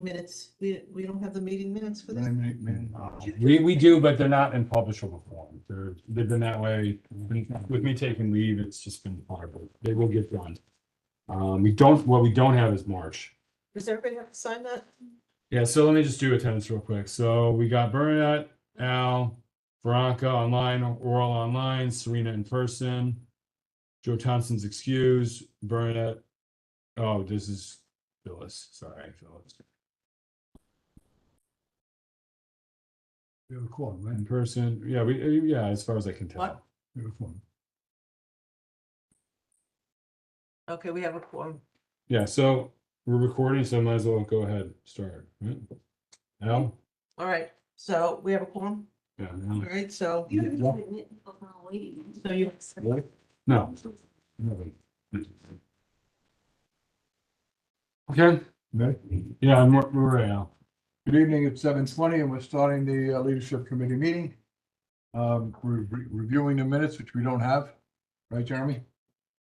minutes. We don't have the meeting minutes for this. We do, but they're not in publishable form. They've been that way. With me taking leave, it's just been horrible. They will get done. What we don't have is March. Does everybody have to sign that? Yeah, so let me just do attendance real quick. So we got Bernadette, Al, Veronica online, oral online, Serena in person, Joe Thompson's excused, Bernadette. Oh, this is Phyllis. Sorry, Phyllis. We have a quorum, right? In person. Yeah, yeah, as far as I can tell. What? We have a quorum. Okay, we have a quorum. Yeah, so we're recording, so I might as well go ahead, start. Right? Al? All right, so we have a quorum. Yeah. All right, so. Yeah. So you. No. Okay. Ready? Yeah, we're ready now. Good evening, it's 7:20 and we're starting the leadership committee meeting. We're reviewing the minutes, which we don't have, right, Jeremy?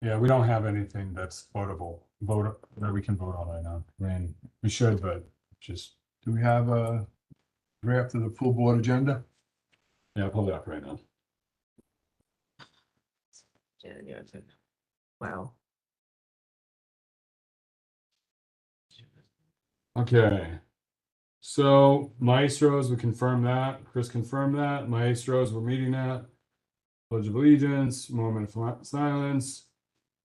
Yeah, we don't have anything that's votable, that we can vote on right now. I mean, we should, but just, Do we have a draft of the full board agenda? yeah, pull it up right now. Wow. Okay. So Maestros, we confirm that. Chris confirmed that. Maestros, we're meeting that. Pledge of Allegiance, moment of silence.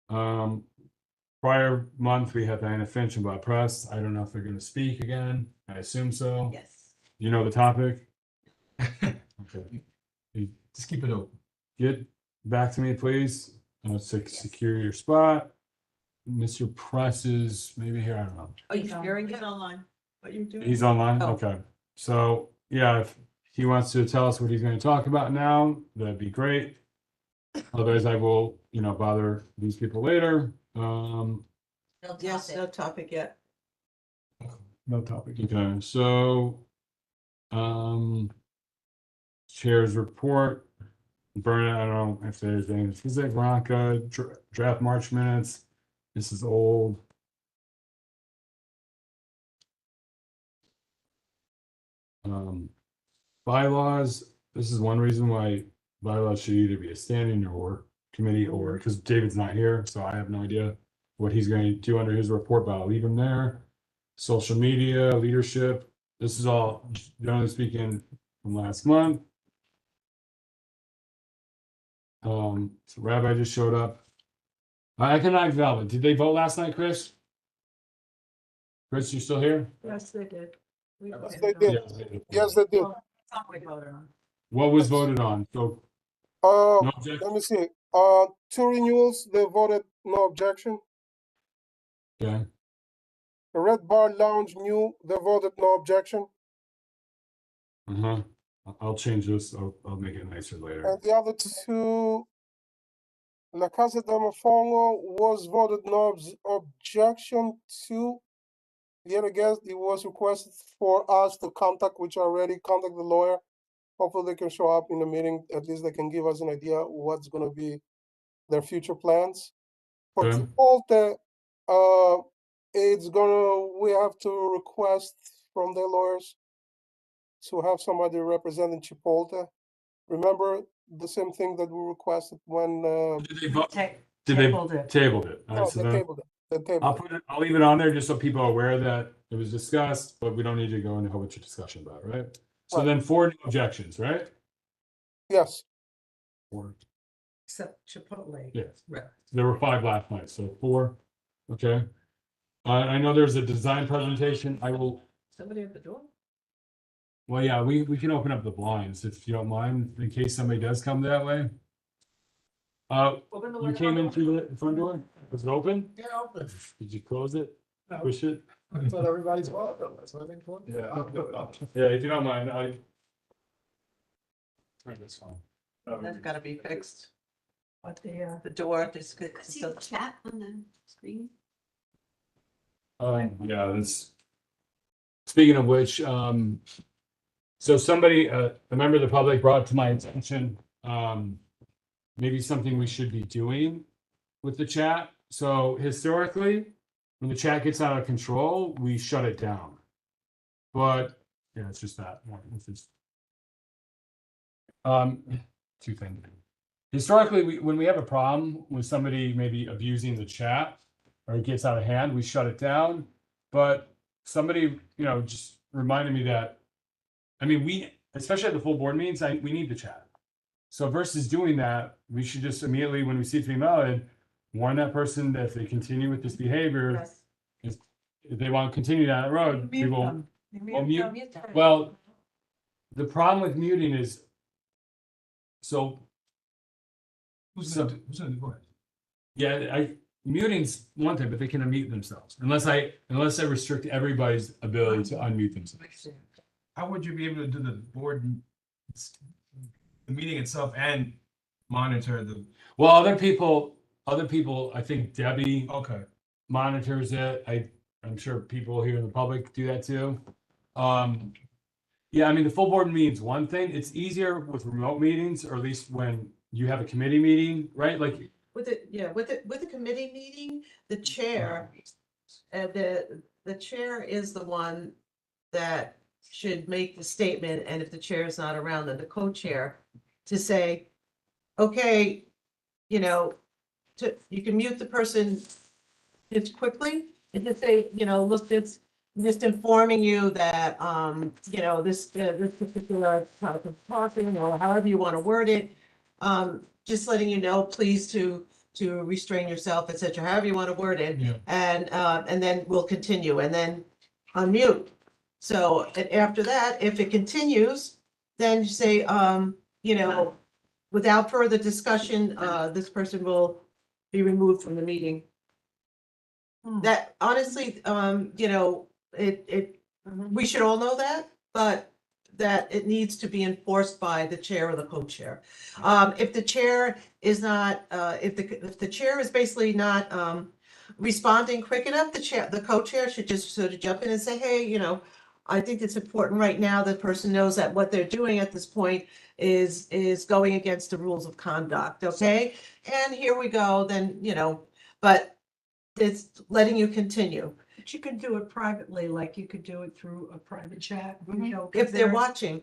Prior month, we had Diana Finch and Bob Press. I don't know if they're going to speak again. I assume so. Yes. You know the topic? Okay. Just keep it open. Get back to me, please. Secure your spot. Mr. Press is maybe here. I don't know. Are you sharing it online? What you doing? He's online? Oh. Okay. So, yeah, if he wants to tell us what he's going to talk about now, that'd be great. Otherwise, I will, bother these people later. Yes, no topic yet. No topic. Okay, so, chair's report. Bernard, I don't know if there's anything. Is it Veronica, draft March minutes? This is old. Bylaws, this is one reason why bylaws should either be a standing or committee, or because David's not here, so I have no idea what he's going to do under his report, but I'll leave him there. Social media, leadership, this is all generally speaking from last month. So Rabbi just showed up. Economic development, did they vote last night, Chris? Chris, you still here? Yes, they did. Yes, they did. Yes, they did. What was voted on? So Uh, no objection? let me see. Two renewals, they voted no objection. Okay. The Red Bar Lounge new, they voted no objection. I'll change this. I'll make it nicer later. And the other two, La Casa de Mofongo was voted no objection to. Yet again, it was requested for us to contact, which already contact the lawyer. Hopefully they can show up in the meeting. At least they can give us an idea what's gonna be their future plans. For Okay. Chipotle, we have to request from their lawyers to have somebody representing Chipotle. Remember the same thing that we requested when, Did they vote? Did they tabled it? All right, no, so they then tabled it. They tabled I'll it. put it. I'll leave it on there just so people are aware that it was discussed, but we don't need to go into a whole bunch of discussion about it, right? So Right. then 4 new objections, right? Yes, 4. Except Chipotle. Yes. Right. There were 5 last night, so 4. Okay. I know there's a design presentation. I will. Somebody at the door? Well, yeah, we can open up the blinds if you don't mind, in case somebody does come that way. Open the You window. came in through the front door? Was it open? Yeah, open. Did you close it? No. Push it? I thought everybody's welcome, that's what I think. Yeah. I'll do it. I'll- Yeah, if you don't mind, I. Turn this on. That's gotta be fixed. What the door, this could. See the chat on the screen? Yeah, that's. Speaking of which, so somebody, a member of the public brought to my attention, maybe something we should be doing with the chat. So historically, when the chat gets out of control, we shut it down. But, yeah, it's just that one. It's just. Two things. Historically, when we have a problem with somebody maybe abusing the chat or it gets out of hand, we shut it down. But somebody, just reminded me that, I mean, we, especially at the full board meetings, we need the chat. So versus doing that, we should just immediately, when we see it being valid, warn that person that if they continue with this behavior, Yes. if they want to continue down that road, we Mute will. them. You Well, mute- them. Well, the problem with muting is, so, Who's So- gonna do it? yeah, muting's one thing, but they can unmute themselves unless I restrict everybody's ability to unmute themselves. How would you be able to do the board, the meeting itself and monitor the, Well, other people, I think Debbie okay. monitors it. I'm sure people here in the public do that too. Yeah, I mean, the full board meeting's one thing. It's easier with remote meetings, or at least when you have a committee meeting, right? Like, With the committee meeting, the chair, the chair is the one that should make the statement, and if the chair is not around, then the co-chair to say, okay, you can mute the person just quickly and just say, look, it's just informing you that, this particular type of talking, or however you want to word it, just letting you know, please to restrain yourself, et cetera, however you want to word it. Yeah. And then we'll continue and then unmute. So, and after that, if it continues, then you say, without further discussion, this person will be removed from the meeting. That honestly, we should all know that, but that it needs to be enforced by the chair or the co-chair. If the chair is not, if the chair is basically not responding quick enough, the co-chair should just sort of jump in and say, hey, I think it's important right now that person knows that what they're doing at this point is going against the rules of conduct, okay? And here we go, then, but it's letting you continue. But you could do it privately, like you could do it through a private chat. If they're watching.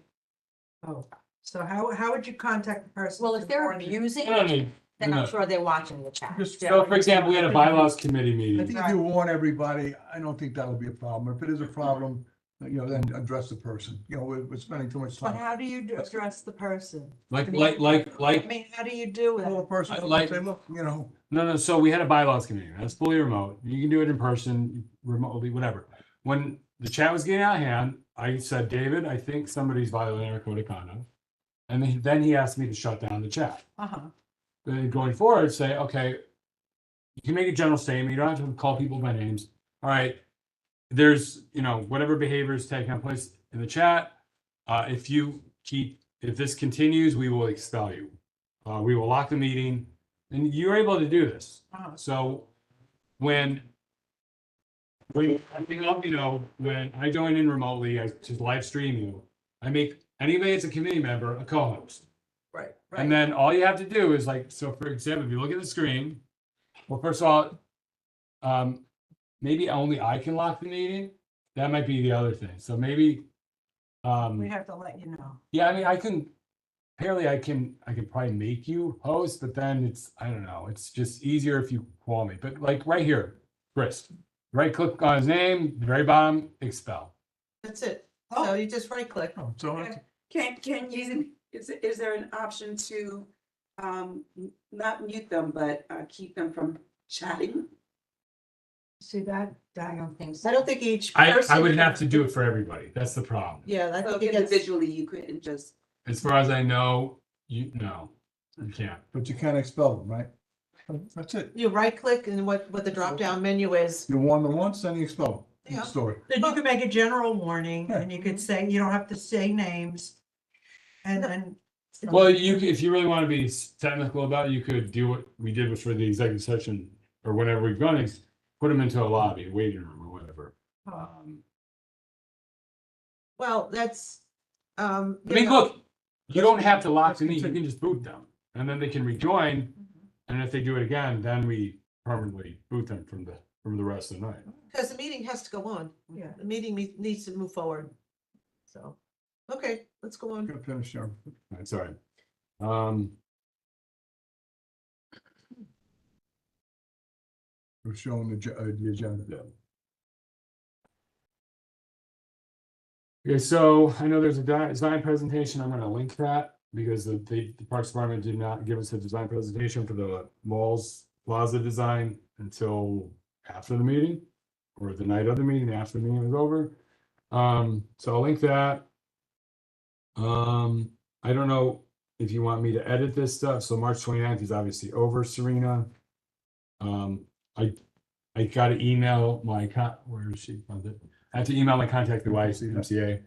Oh, so how would you contact the person? Well, to if they're warn you? abusing, No, no, then no. I'm sure they're watching the chat. Just- So for example, we had a bylaws committee I meeting. think if you warn everybody, I don't think that'll be a problem. If it is a problem, then address the person. We're spending too much But time. how do you address the person? Like, I mean, how do you do Call a it? person, like- say, look, No, so we had a bylaws committee. That's fully remote. You can do it in person, remotely, whatever. When the chat was getting out of hand, I said, David, I think somebody's violating our code of conduct. And then he asked me to shut down the chat. Uh-huh. Then going forward, say, okay, you can make a general statement. You don't have to call people by names. All right. There's, whatever behavior is taking place in the chat. If this continues, we will expel you. We will lock the meeting. And you're able to do this. Uh-huh. So when when I join in remotely, I just live stream you. I make anybody that's a committee member a co-host. Right, And then all you have to do is so for example, if you look at the screen, well, first of all, maybe only I can lock the meeting. That might be the other thing. So maybe, We have to let you know. yeah, I mean, apparently I can probably make you host, but then I don't know, it's just easier if you call me. But like right here, Chris, right click on his name, very bottom, expel. That's it. So you just right click. so Can you, is there an option to, not mute them, but, keep them from chatting? See that? I don't think so. I don't think each I person. would have to do it for everybody. That's the problem. Yeah, I So think it gets, individually, you couldn't just, As far as I know, you can't. but you can't expel them, right? That's it. you right click and what the drop down menu is. You warn them once, then you expel them. Yeah. Story. Then you could make a general warning Yeah. and you could say, you don't have to say names. And then. Well, if you really want to be technical about it, you could do what we did for the executive session or whenever we've gone, is put them into a lobby, a waiting room or whatever. Well, that's, I mean, look, you don't have to lock the meeting, you can just boot them and then they can rejoin. And if they do it again, then we permanently boot them from the rest of the night. because the meeting has to go on. Yeah. The meeting needs to move forward. So, okay, let's go on. Good finish, Sharon. That's all right. We're showing the agenda. Okay, so I know there's a design presentation. I'm gonna link that because the Parks Department did not give us a design presentation for the malls plaza design until after the meeting or the night of the meeting, after the meeting was over. So I'll link that. I don't know if you want me to edit this stuff. So March 29th is obviously over, Serena. I gotta email my where is she? Found it. I have to email my contact at YMCA.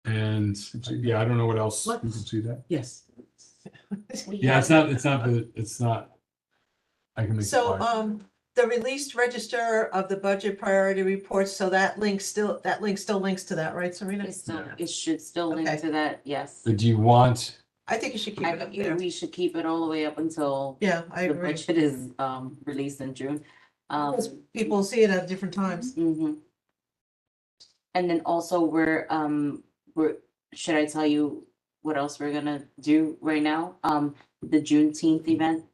And yeah, I don't know what else. You can see that. Yes. Yeah, it's not. I can make. it So, large. the released register of the budget priority reports, so that link still links to that, right, Serena? It still, it should still link Okay. to that, yes. But do you want, I think you should keep I it up think there. we should keep it all the way up until Yeah, I the agree. budget is released in June. Because people see it at different times. Mhm. And then also we're, should I tell you what else we're gonna do right now? The Juneteenth event.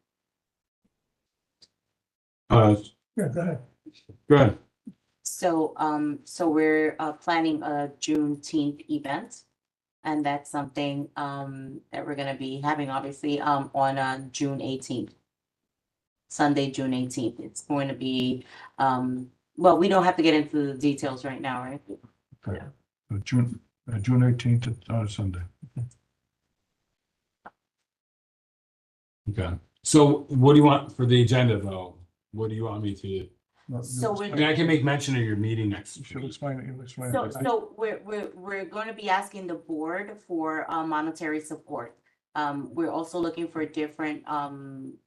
Yeah, go ahead. go ahead. So, so we're planning a Juneteenth event. And that's something that we're gonna be having, obviously, on June 18th. Sunday, June 18th. It's going to be, well, we don't have to get into the details right now, right? June 18th, it's on a Sunday. Okay. So what do you want for the agenda though? What do you want me to? So I mean, I can make mention of your meeting next You should week. explain it, you explain So, it. so we're going to be asking the board for monetary support. We're also looking for different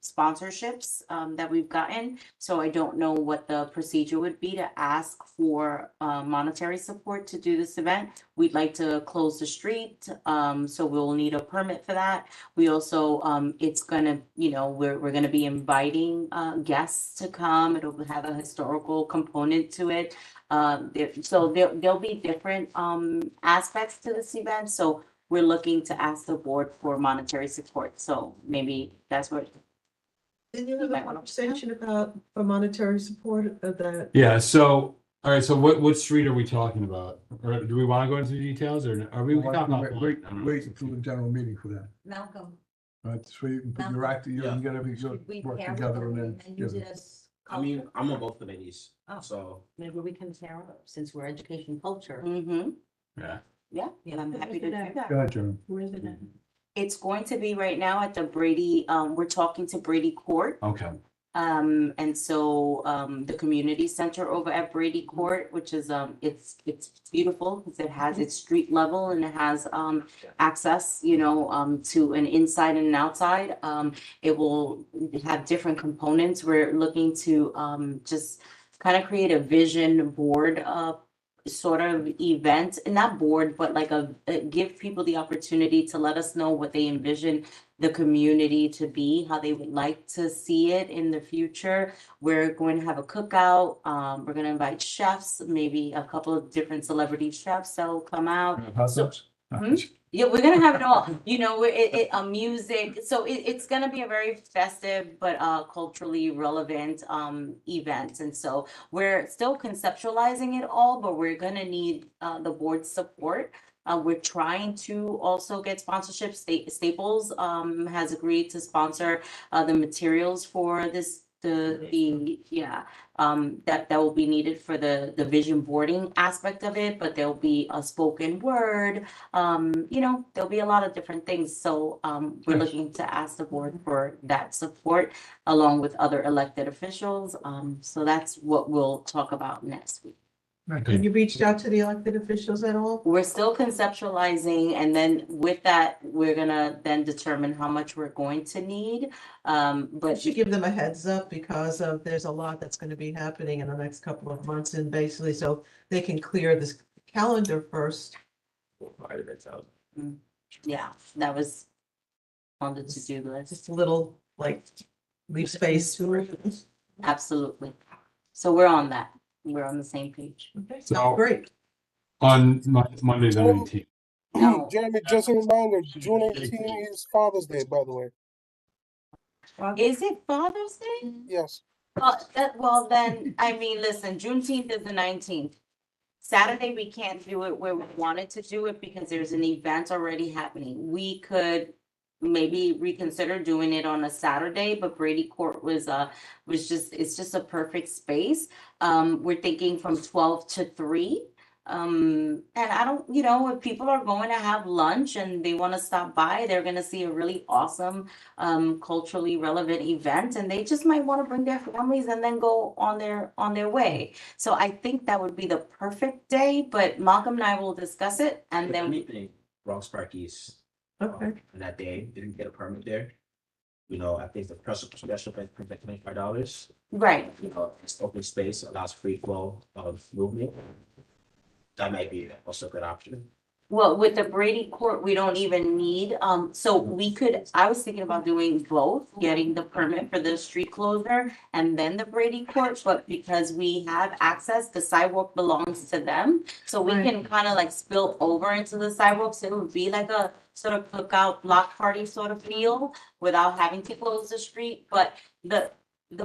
sponsorships that we've gotten. So I don't know what the procedure would be to ask for monetary support to do this event. We'd like to close the street, so we'll need a permit for that. We also, it's gonna, we're gonna be inviting guests to come. It'll have a historical component to it. So there'll be different aspects to this event. So we're looking to ask the board for monetary support, so maybe that's what. Didn't you have a Might wanna- conversation about for monetary support of that? Yeah, so, all right, so what street are we talking about? Or do we want to go into details or are we talking about? Wait until the general meeting for that, Malcolm, right? So you can put your act, you Yeah. gotta be, should we work pair with together them and then. and use yeah. it as? I mean, I'm on both committees, Oh. so Maybe we can pair up, since we're education culture. Mm-hmm, Yeah. yeah, and I'm happy to do that. Go ahead, Jeremy. Where is it at? It's going to be right now at the Brady, we're talking to Brady Court. Okay. And so, the community center over at Brady Court, which is, it's beautiful because it has its street level and it has, access, to an inside and an outside. It will have different components. We're looking to, just kind of create a vision board, sort of event, not board, but like give people the opportunity to let us know what they envision the community to be, how they would like to see it in the future. We're going to have a cookout. We're going to invite chefs, maybe a couple of different celebrity chefs that will come out. Hot So- dogs? Yeah, we're gonna have it all, music, so it's gonna be a very festive but culturally relevant event. And so we're still conceptualizing it all, but we're gonna need the board's support. We're trying to also get sponsorship. Staples has agreed to sponsor the materials for this, that will be needed for the vision boarding aspect of it, but there'll be a spoken word, there'll be a lot of different things. So we're Nice. looking to ask the board for that support along with other elected officials. So that's what we'll talk about next week. Have you reached out to the elected officials at all? We're still conceptualizing, and then with that, we're gonna then determine how much we're going to need. We But should give them a heads up because there's a lot that's gonna be happening in the next couple of months and basically so they can clear this calendar first. yeah, that was on the to-do list. Just a little like leave space. Absolutely. So we're on that. we're on the same page. Okay, So- sounds great. On Monday the 19th. No. Jeremy, just a reminder, June 18 is Father's Day, by the way. Is it Father's Day? Yes. Well, then, I mean, listen, Juneteenth is the 19th. Saturday, we can't do it where we wanted to do it because there's an event already happening. We could maybe reconsider doing it on a Saturday, but Brady Court was it's just a perfect space. We're thinking from 12 to 3. And I don't, if people are going to have lunch and they want to stop by, they're going to see a really awesome, culturally relevant event, and they just might want to bring their families and then go on their way. So I think that would be the perfect day, but Malcolm and I will discuss it and then Anything, Bronx Park East. Okay. On that day, didn't get a permit there. I think the special permit $25. right. It's open space, allows free flow of movement. That might be also a good option. Well, with the Brady Court, we don't even need, I was thinking about doing both, getting the permit for the street closure and then the Brady Court, but because we have access, the sidewalk belongs to them. So we Right. can kind of like spill over into the sidewalks. It would be like a sort of cookout block party sort of feel without having to close the street. But the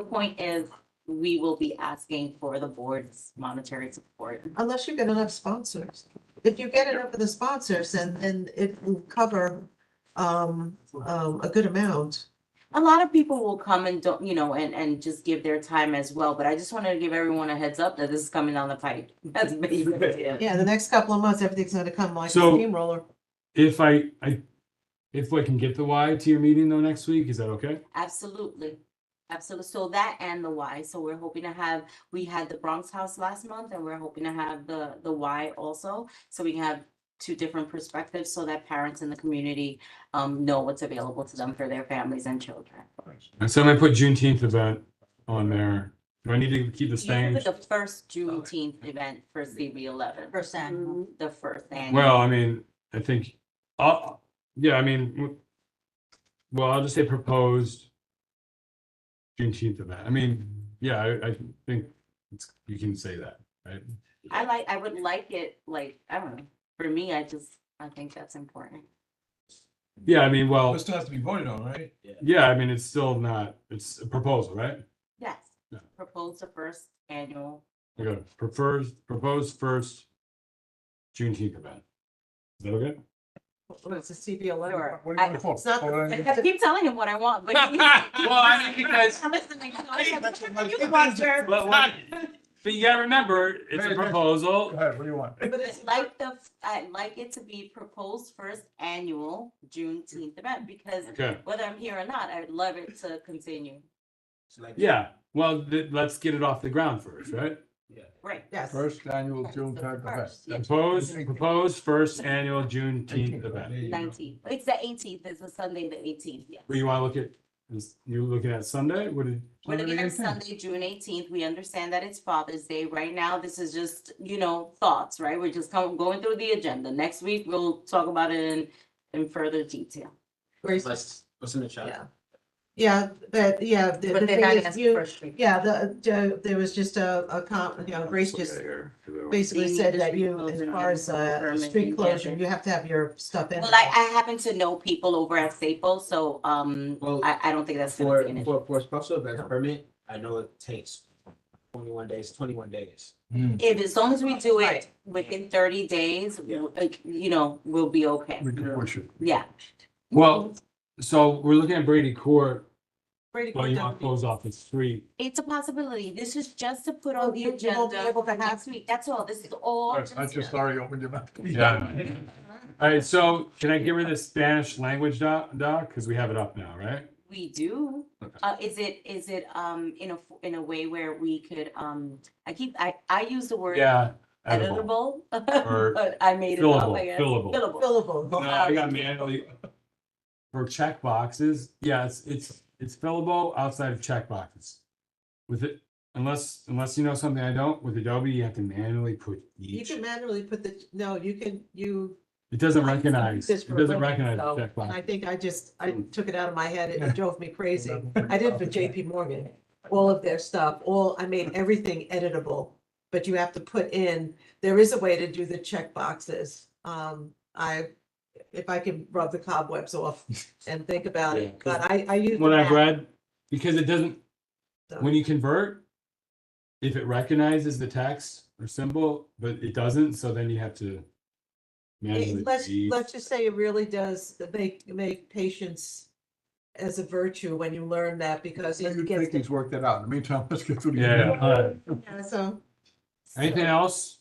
point is, we will be asking for the board's monetary support. Unless you get enough sponsors. If you get enough of the sponsors, then it will cover a good amount. A lot of people will come and don't, and just give their time as well, but I just wanted to give everyone a heads up that this is coming down the pipe. That's basically it. Yeah, the next couple of months, everything's gonna come like a So- steamroller. If I can get the Y to your meeting though next week, is that okay? Absolutely. Absolutely. So that and the Y. So we're hoping to have, we had the Bronx House last month and we're hoping to have the Y also. So we can have 2 different perspectives so that parents in the community know what's available to them for their families and children. And so I'm gonna put Juneteenth event on there. Do I need to keep the You same? did the first Juneteenth event for CB11. First annual. The first annual. Well, I mean, I think, yeah, I mean, well, I'll just say proposed Juneteenth event. I mean, yeah, I think you can say that, right? I would like it, like, I don't know, for me, I think that's important. Yeah, I mean, well, It still has to be voted on, right? yeah, I mean, it's still not, it's a proposal, right? Yes, Yeah. propose the first annual. Okay, proposed first Juneteenth event. Is that okay? What is the CB11? Sure. What do you want it for? It's not- Oh, I keep telling him what I want, but he's. Well, I mean, because- I'm listening. You want your- But you gotta remember, it's a proposal. Go ahead, what do you want? But it's I'd like it to be proposed first annual Juneteenth event, because Okay, whether I'm here or not, I'd love it to continue. So like, yeah, well, let's get it off the ground first, right? yeah. Right. Yes. First annual June The type event. first, yeah. Proposed first annual Juneteenth event. There you go. 19th. It's the 18th. It's a Sunday, the 18th. Yeah. What you wanna look at, you looking at Sunday? What did? We're looking at Sunday, Sunday, June 18th. We understand that it's Father's Day. Right now, this is just, thoughts, right? We're just going through the agenda. Next week, we'll talk about it in further detail. Grace, What's in the chat? yeah. Yeah, but yeah, the But they're thing not is, asking for a street. yeah, there was just Grace just basically said that you, as far as street closure, you have to have your stuff in. Well, I happen to know people over at Staples, so Well, I don't think that's gonna be an issue. for special event permit, I know it takes 21 days. If, as long as we do it Right. within 30 days, we'll be okay. We can push it. Yeah. Well, so we're looking at Brady Court, Brady well, Court you doesn't want to close off the street. It's a possibility. This is just to put Oh, on the you won't be agenda able to for next week. That's all. This is all. I just already opened your mouth. Yeah. All right, so can I get rid of the Spanish language doc, because we have it up now, right? We do. Okay. Is it in a way where we could, I use the word Yeah. Editable. editable, Or but I made it up, fillable, I guess. fillable. Fillable. No, I got manually. For check boxes, yeah, it's fillable outside of check boxes. With it, unless you know something I don't, with Adobe, you have to manually put You each. can manually put It doesn't recognize, This it for a doesn't living, recognize the so, check and I box. think I took it out of my head, it drove me crazy. I did for JP Morgan, all of their stuff, I made everything editable. but you have to put in, there is a way to do the check boxes. If I can rub the cobwebs off and think about Yeah, it, but I use. What the I've map, read, because it doesn't, so- when you convert, if it recognizes the text or symbol, but it doesn't, so then you have to manually. Let's delete. just say it really does make patience as a virtue when you learn that, because You it think gets. he's worked that out. In the meantime, let's get through the. Yeah, Yeah, so, anything else?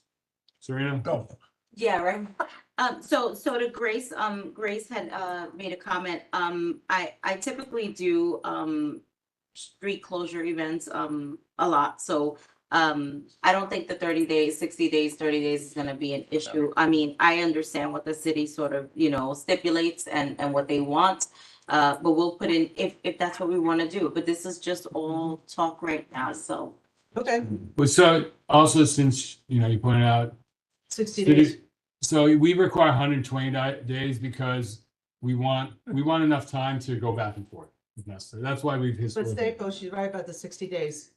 Serena? No. Yeah, right. So to Grace, Grace had, made a comment. I typically do, street closure events, a lot. So, I don't think the 30 days, 60 days, 30 days is gonna be an issue. I mean, I understand what the city sort of, stipulates and what they want. But we'll put in, if that's what we wanna do, but this is just all talk right now, so. okay, Well, so also since, you pointed out. 60 city- days. So we require 120 days because we want enough time to go back and forth if necessary. That's why we've But historically. Staples, she's right about the 60 days.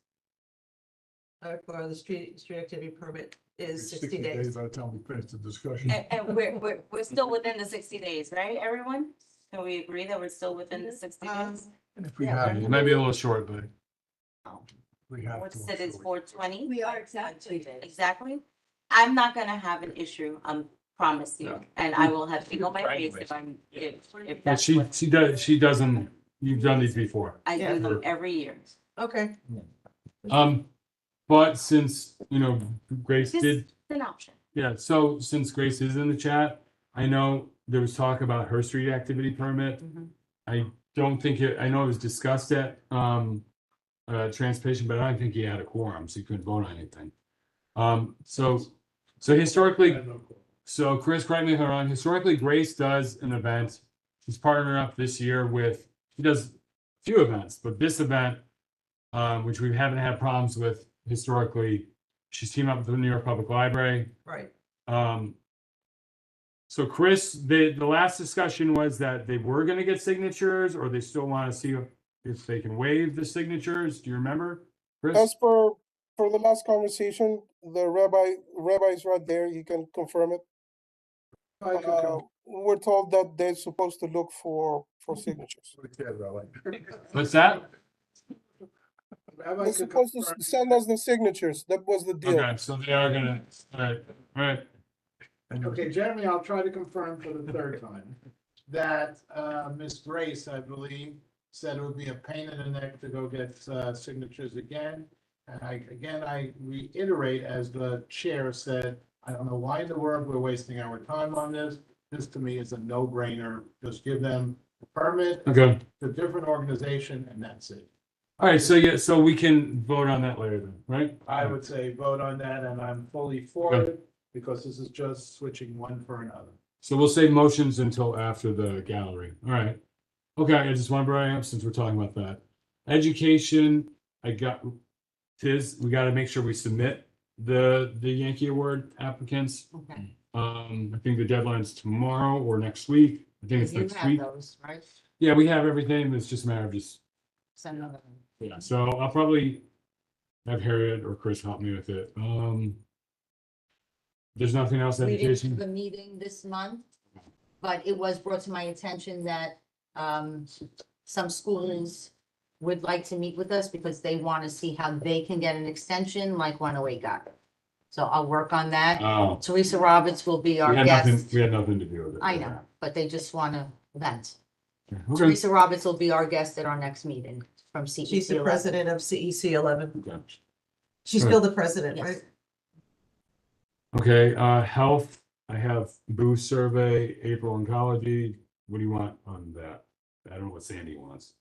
For the street activity permit is 60 days. By the time we finish the discussion. And we're still within the 60 days, right, everyone? Can we agree that we're still within the 60 days? And if we Yeah, have. It might be a little short, but Oh, We have. What's to, it is so 420? We are exactly. Exactly. I'm not gonna have an issue, promise you, No. and I will have to on my face if but that's what. she doesn't, you've done these before. I Yeah. do them every year. Okay, But since, Grace This did. is an option. Yeah, so since Grace is in the chat, I know there was talk about her street activity permit. I don't think I know it was discussed at transportation, but I don't think he had a quorum, so he couldn't vote on anything. So historically, so Chris, correct me if I'm wrong, historically Grace does an event. She's partnering up this year with, she does a few events, but this event, which we haven't had problems with historically, she's teamed up with the New York Public Library. right. So Chris, the last discussion was that they were gonna get signatures, or they still want to see if they can waive the signatures. Do you remember, Chris? As for the last conversation, the rabbi is right there, he can confirm it. We're told that they're supposed to look for signatures. What's that? They're supposed to send us the signatures, that was the deal. Okay, so they are gonna, all right. Okay, Jeremy, I'll try to confirm for the third time that Ms. Grace, I believe, said it would be a pain in the neck to go get signatures again. And I reiterate, as the chair said, I don't know why in the world we're wasting our time on this. This to me is a no-brainer. Just give them the permit, Okay, the different organization, and that's it. all right, so yeah, so we can vote on that later then, right? I would say vote on that, and I'm fully for Okay. it, because this is just switching one for another. So we'll save motions until after the gallery. All right. Okay, I just want to bring it up since we're talking about that. Education, we got to make sure we submit the Yankee Award applicants. Okay. I think the deadline's tomorrow or next week. I think it's You next have week. those, right? Yeah, we have everything. It's just a matter of just, Send them. yeah. So I'll probably have Harriet or Chris help me with it. There's nothing else We didn't have education. a meeting this month, but it was brought to my attention that some schools would like to meet with us because they want to see how they can get an extension like 108 got. So I'll work on that. Oh, Teresa Roberts will be our we had nothing, guest. we had nothing to do with it. I know, but they just want to vent. Okay. Teresa Roberts will be our guest at our next meeting from CEC. She's the 11. president of CEC 11. Okay. She's Right. still the president, Yes. right? Okay, health, I have booth survey, April oncology. What do you want on that? I don't know what Sandy wants.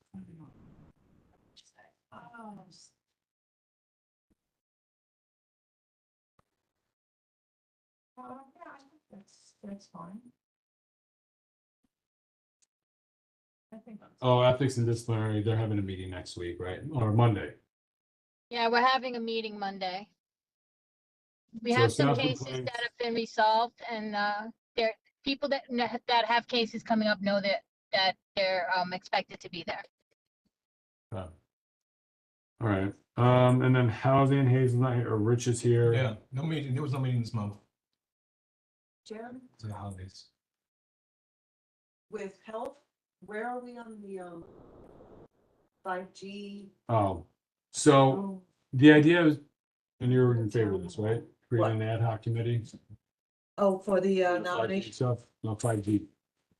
That's fine. I think that's. Oh, ethics and disciplinary, they're having a meeting next week, right? Or Monday. Yeah, we're having a meeting Monday. We So have it's some not cases complaints. that have been resolved and there, people that have cases coming up know that they're expected to be there. All right, and then housing, Hazel's not here, or Rich is here. Yeah, no meeting, there was no meeting this month. Jeremy, It's the holidays. with health, where are we on the, 5G? Oh, so the idea is, and you're in favor of this, right? Creating an ad hoc committee. Oh, for the 5G nomination? Stuff, no, 5G.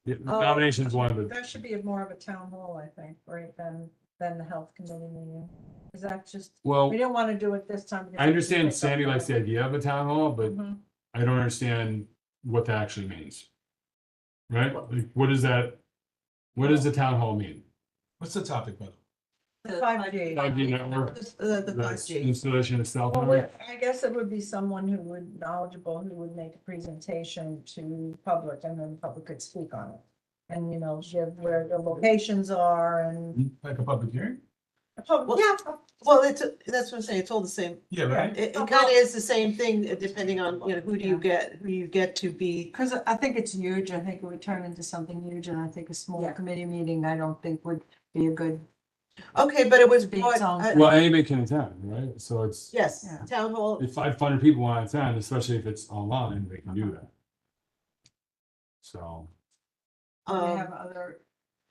The Oh. nomination is one of the, That should be more of a town hall, I think, right, than the health committee meeting. Is that just, well, we didn't want to do it this time. because I understand we picked up Sandy likes the idea of a town hall, but Mhm. I don't understand what that actually means. Right? Like, what is that? What does the town hall mean? What's the topic, brother? The 5G. 5G network, The the 5G. installation itself. Well, I guess it would be someone who would knowledgeable, who would make a presentation to public and then the public could speak on it. And, you know, give where the locations are and. Like a public hearing? Yeah, well, that's what I'm saying, it's all the same. Yeah, right. It kind of is the same thing, depending on, you know, who you get to be. Because I think it's huge. I think it would turn into something huge and I think a small Yeah. committee meeting, I don't think would be a good. Okay, but it was Big brought, zone. Well, anybody can attend, right? So it's, yes, Yeah. town hall, if 500 people want to attend, especially if it's online, they can do that. So, We um, have other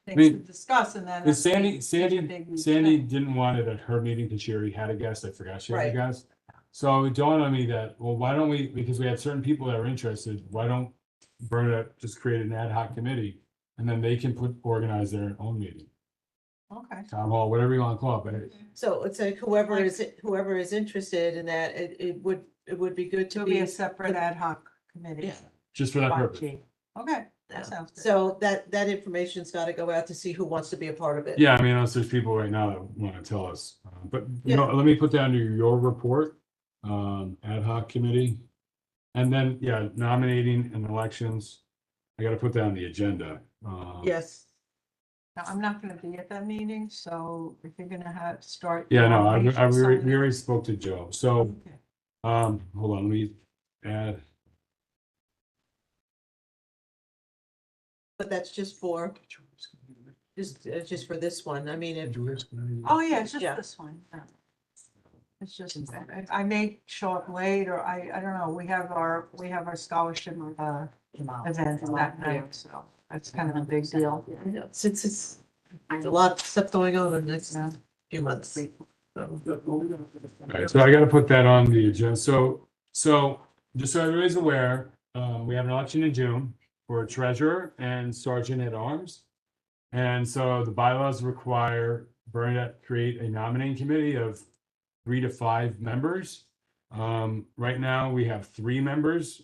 things mean, to discuss and then. is Sandy, Sandy big Sandy didn't want it at her meeting because she already had a guest. I forgot she had a Right. guest. So it dawned on me that, well, why don't we, because we had certain people that were interested, why don't Bernadette just create an ad hoc committee? And then they can organize their own meeting, Okay. town hall, whatever you want to call it, but so it's like whoever is interested in that, it would be good to To be be. a separate ad hoc committee. Yeah. just for that purpose. 5G. Okay, that sounds good. So that information's got to go out to see who wants to be a part of it. Yeah, I mean, unless there's people right now that want to tell us, but you know, let me put that under your report, ad hoc committee. And then, yeah, nominating and elections, I gotta put that on the agenda. Yes, Now, I'm not gonna be at that meeting, so if you're gonna start. Yeah, no, we nominations, already spoke to Joe, so, Okay. hold on, let me add, but that's just for this one. I mean, Oh, yeah, it's just Yeah. this one. Yeah. It's just, I may show up late, or I don't know, we have our scholarship, event that night, so that's kind of a big deal. since it's a lot of stuff going on in the next few months. So, alright, so I gotta put that on the agenda, so, just so everybody's aware, we have an election in June for treasurer and sergeant at arms. And so the bylaws require Bernadette create a nominating committee of 3 to 5 members. Right now, we have 3 members.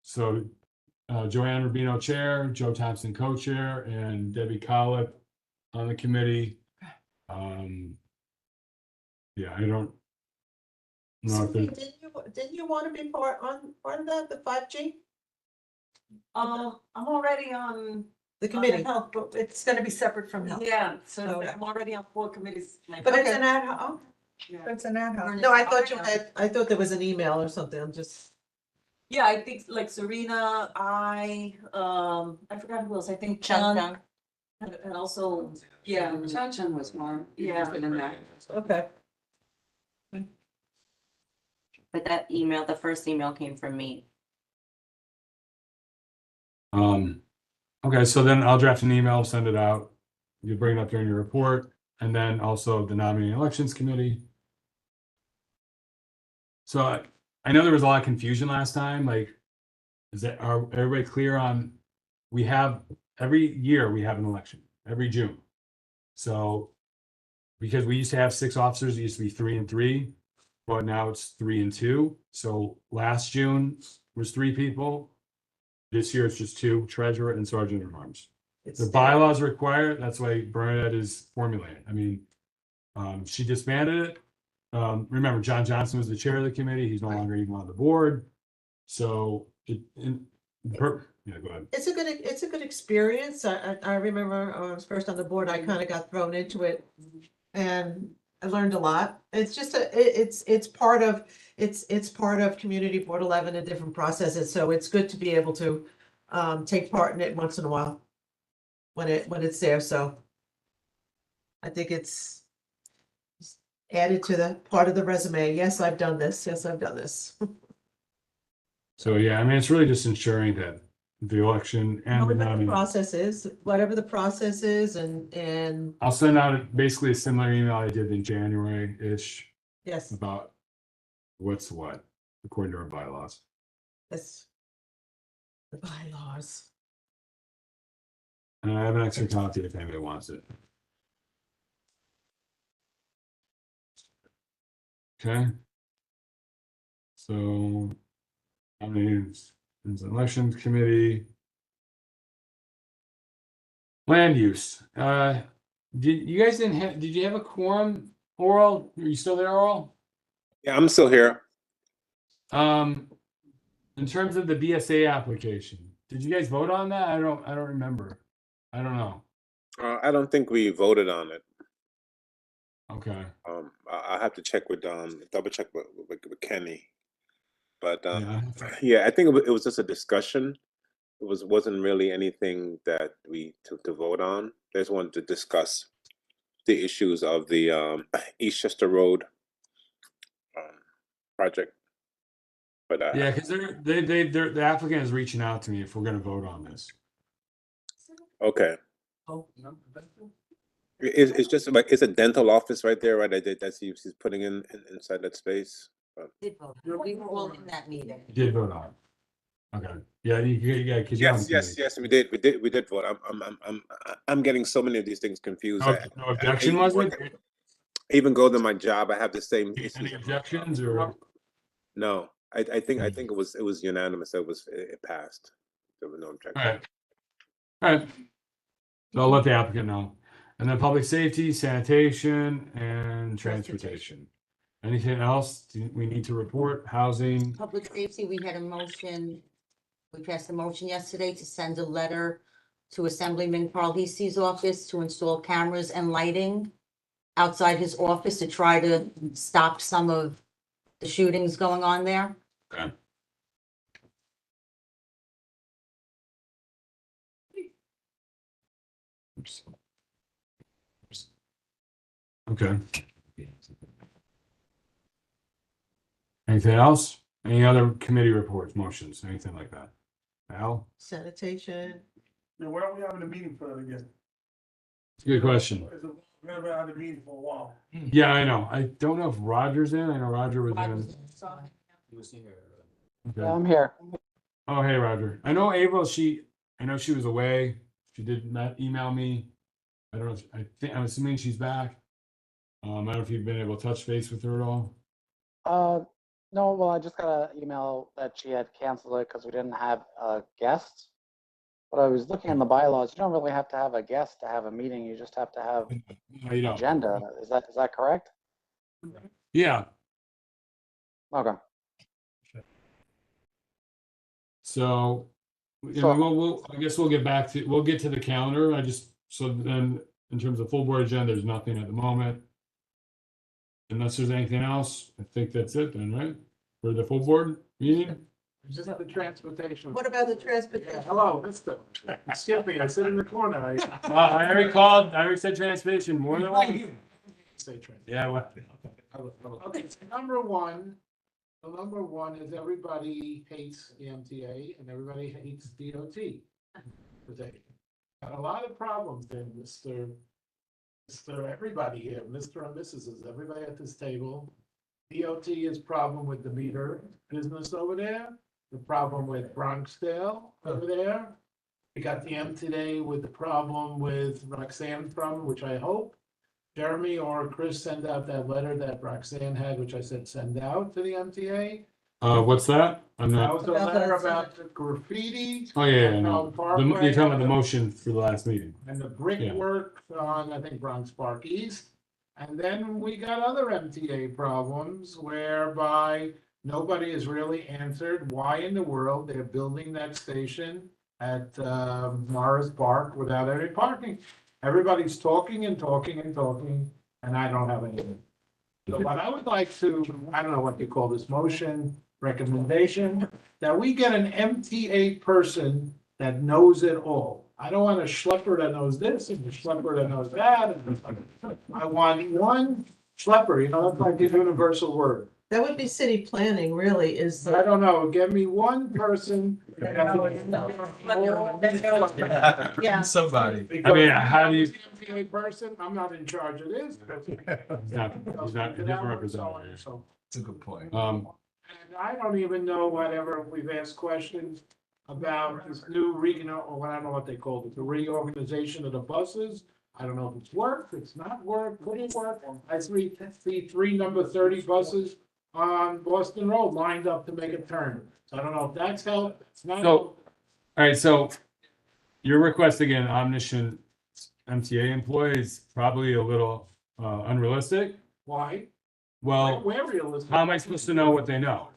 So Joanne Rubino chair, Joe Thompson co-chair, and Debbie Collip on the committee. Yeah, I don't know if there's, Didn't you want to be part of that, the 5G? I'm already on. The committee, Health, but it's gonna be separate from health. Yeah, so So- I'm already on 4 committees. but it's an ad hoc. It's an ad hoc. No, I thought there was an email or something. I'm just, Yeah, I think like Serena, I forgot who else, I think Chung John, Chung. and also, yeah. Chan was more. Yeah. In that. okay. But that email, the first email came from me. okay, so then I'll draft an email, send it out. You bring it up during your report, and then also the nominating elections committee. So I know there was a lot of confusion last time, like, are everybody clear on, every year we have an election, every June. So, because we used to have 6 officers, it used to be 3 and 3, but now it's 3 and 2. So last June was 3 people. This year it's just 2, treasurer and sergeant at arms. The bylaws require, that's why Bernadette is formulating. I mean, she disbanded it. Remember, John Johnson was the chair of the committee. He's no longer even on the board. So yeah, go ahead. It's a good experience. I remember when I was first on the board, I kind of got thrown into it and I learned a lot. It's just it's part of Community Board 11 and different processes. So it's good to be able to take part in it once in a while when it's there. So I think it's added to the part of the resume. Yes, I've done this. Yes, I've done this. So, yeah, I mean, it's really just ensuring that the election and the Whatever the nominee. process is, whatever the process is, and I'll send out basically a similar email I did in January-ish yes, about what's what, according to our bylaws. that's the bylaws. And I have an extra copy if anybody wants it. Okay. So, I mean, there's an elections committee. Land use. Did you guys did you have a quorum, Oral? Are you still there, Oral? Yeah, I'm still here. In terms of the BSA application, did you guys vote on that? I don't remember. I don't know. I don't think we voted on it. Okay. I have to check with double check with Kenny. But Yeah. yeah, I think it was just a discussion. It wasn't really anything that we took to vote on. They just wanted to discuss the issues of the Eastchester Road project. But Yeah, because the applicant is reaching out to me if we're gonna vote on this. okay. Oh, It's just like it's a dental office right there, right? That's he's putting inside that space. Did vote. We were all in that meeting. You did vote on it. Okay. Yeah, because Yes, we did vote. I'm getting so many of these things confused. No objection, was it? Even go to my job, I have the same Any issues. objections or? No, I think it was unanimous. It passed. There were no objections. All right. So I'll let the applicant know. And then public safety, sanitation, and transportation. Anything else we need to report? Housing? Public safety, we had a motion, we passed a motion yesterday to send a letter to Assemblyman Carl Heasty's office to install cameras and lighting outside his office to try to stop some of the shootings going on there. Okay. Okay. Anything else? Any other committee reports, motions, anything like that? Al? sanitation. Now, where are we having a meeting for that again? It's a good question. We're gonna have a meeting for a while. Yeah, I know. I don't know if Roger's in. I know Roger was in. Okay. I'm here. Oh, hey, Roger. I know April, I know she was away. She did not email me. I don't know. I'm assuming she's back. I don't know if you've been able to touch base with her at all. No, well, I just got an email that she had canceled it because we didn't have a guest. But I was looking in the bylaws, you don't really have to have a guest to have a meeting, you just have to have No, you don't. agenda. Is that correct? Yeah. Okay. So, you So- know, I guess we'll get to the calendar. So then in terms of full board agenda, there's nothing at the moment. Unless there's anything else, I think that's it then, right? For the full board meeting? Just the transportation. What about the transportation? Hello, Mr. Skippy, I sit in the corner. I already said transportation more than once. Say transportation. Yeah, well, Okay, so number one is everybody hates the MTA and everybody hates DOT. They got a lot of problems there, Mr. Everybody here, Mr. and Mrs. is everybody at this table. DOT is problem with the meter business over there, the problem with Bronxdale over there. We got the MTA with the problem with Roxanne from, which I hope Jeremy or Chris send out that letter that Roxanne had, which I said send out to the MTA. what's that? I'm That not, was a letter about the graffiti. oh, yeah, on no. Bellevue Parkway You're talking about the motion for the last meeting. And the brickwork on, I think, Bronx Park East. And then we got other MTA problems whereby nobody has really answered why in the world they're building that station at Morris Park without any parking. Everybody's talking and talking and talking, and I don't have anything. So what I would like to, I don't know what you call this motion, recommendation, that we get an MTA person that knows it all. I don't want a schlepper that knows this and a schlepper that knows that. I want one schlepper, that's like the universal word. That would be city planning, really, is I don't know, give me one person. Yeah. Somebody. I mean, how do you? A person, I'm not in charge of this. He's not, he doesn't represent it here. So, That's a good point. and I don't even know whatever, we've asked questions about this new regional, or I don't know what they called it, the reorganization of the buses. I don't know if it's worked, it's not worked, could it work? I see three number 30 buses on Boston Road lined up to make a turn. So I don't know if that's helped, it's not. So, all right, so your request again, omniscient MTA employee is probably a little unrealistic. Why? Well, We're realistic. how am I supposed to know what they know?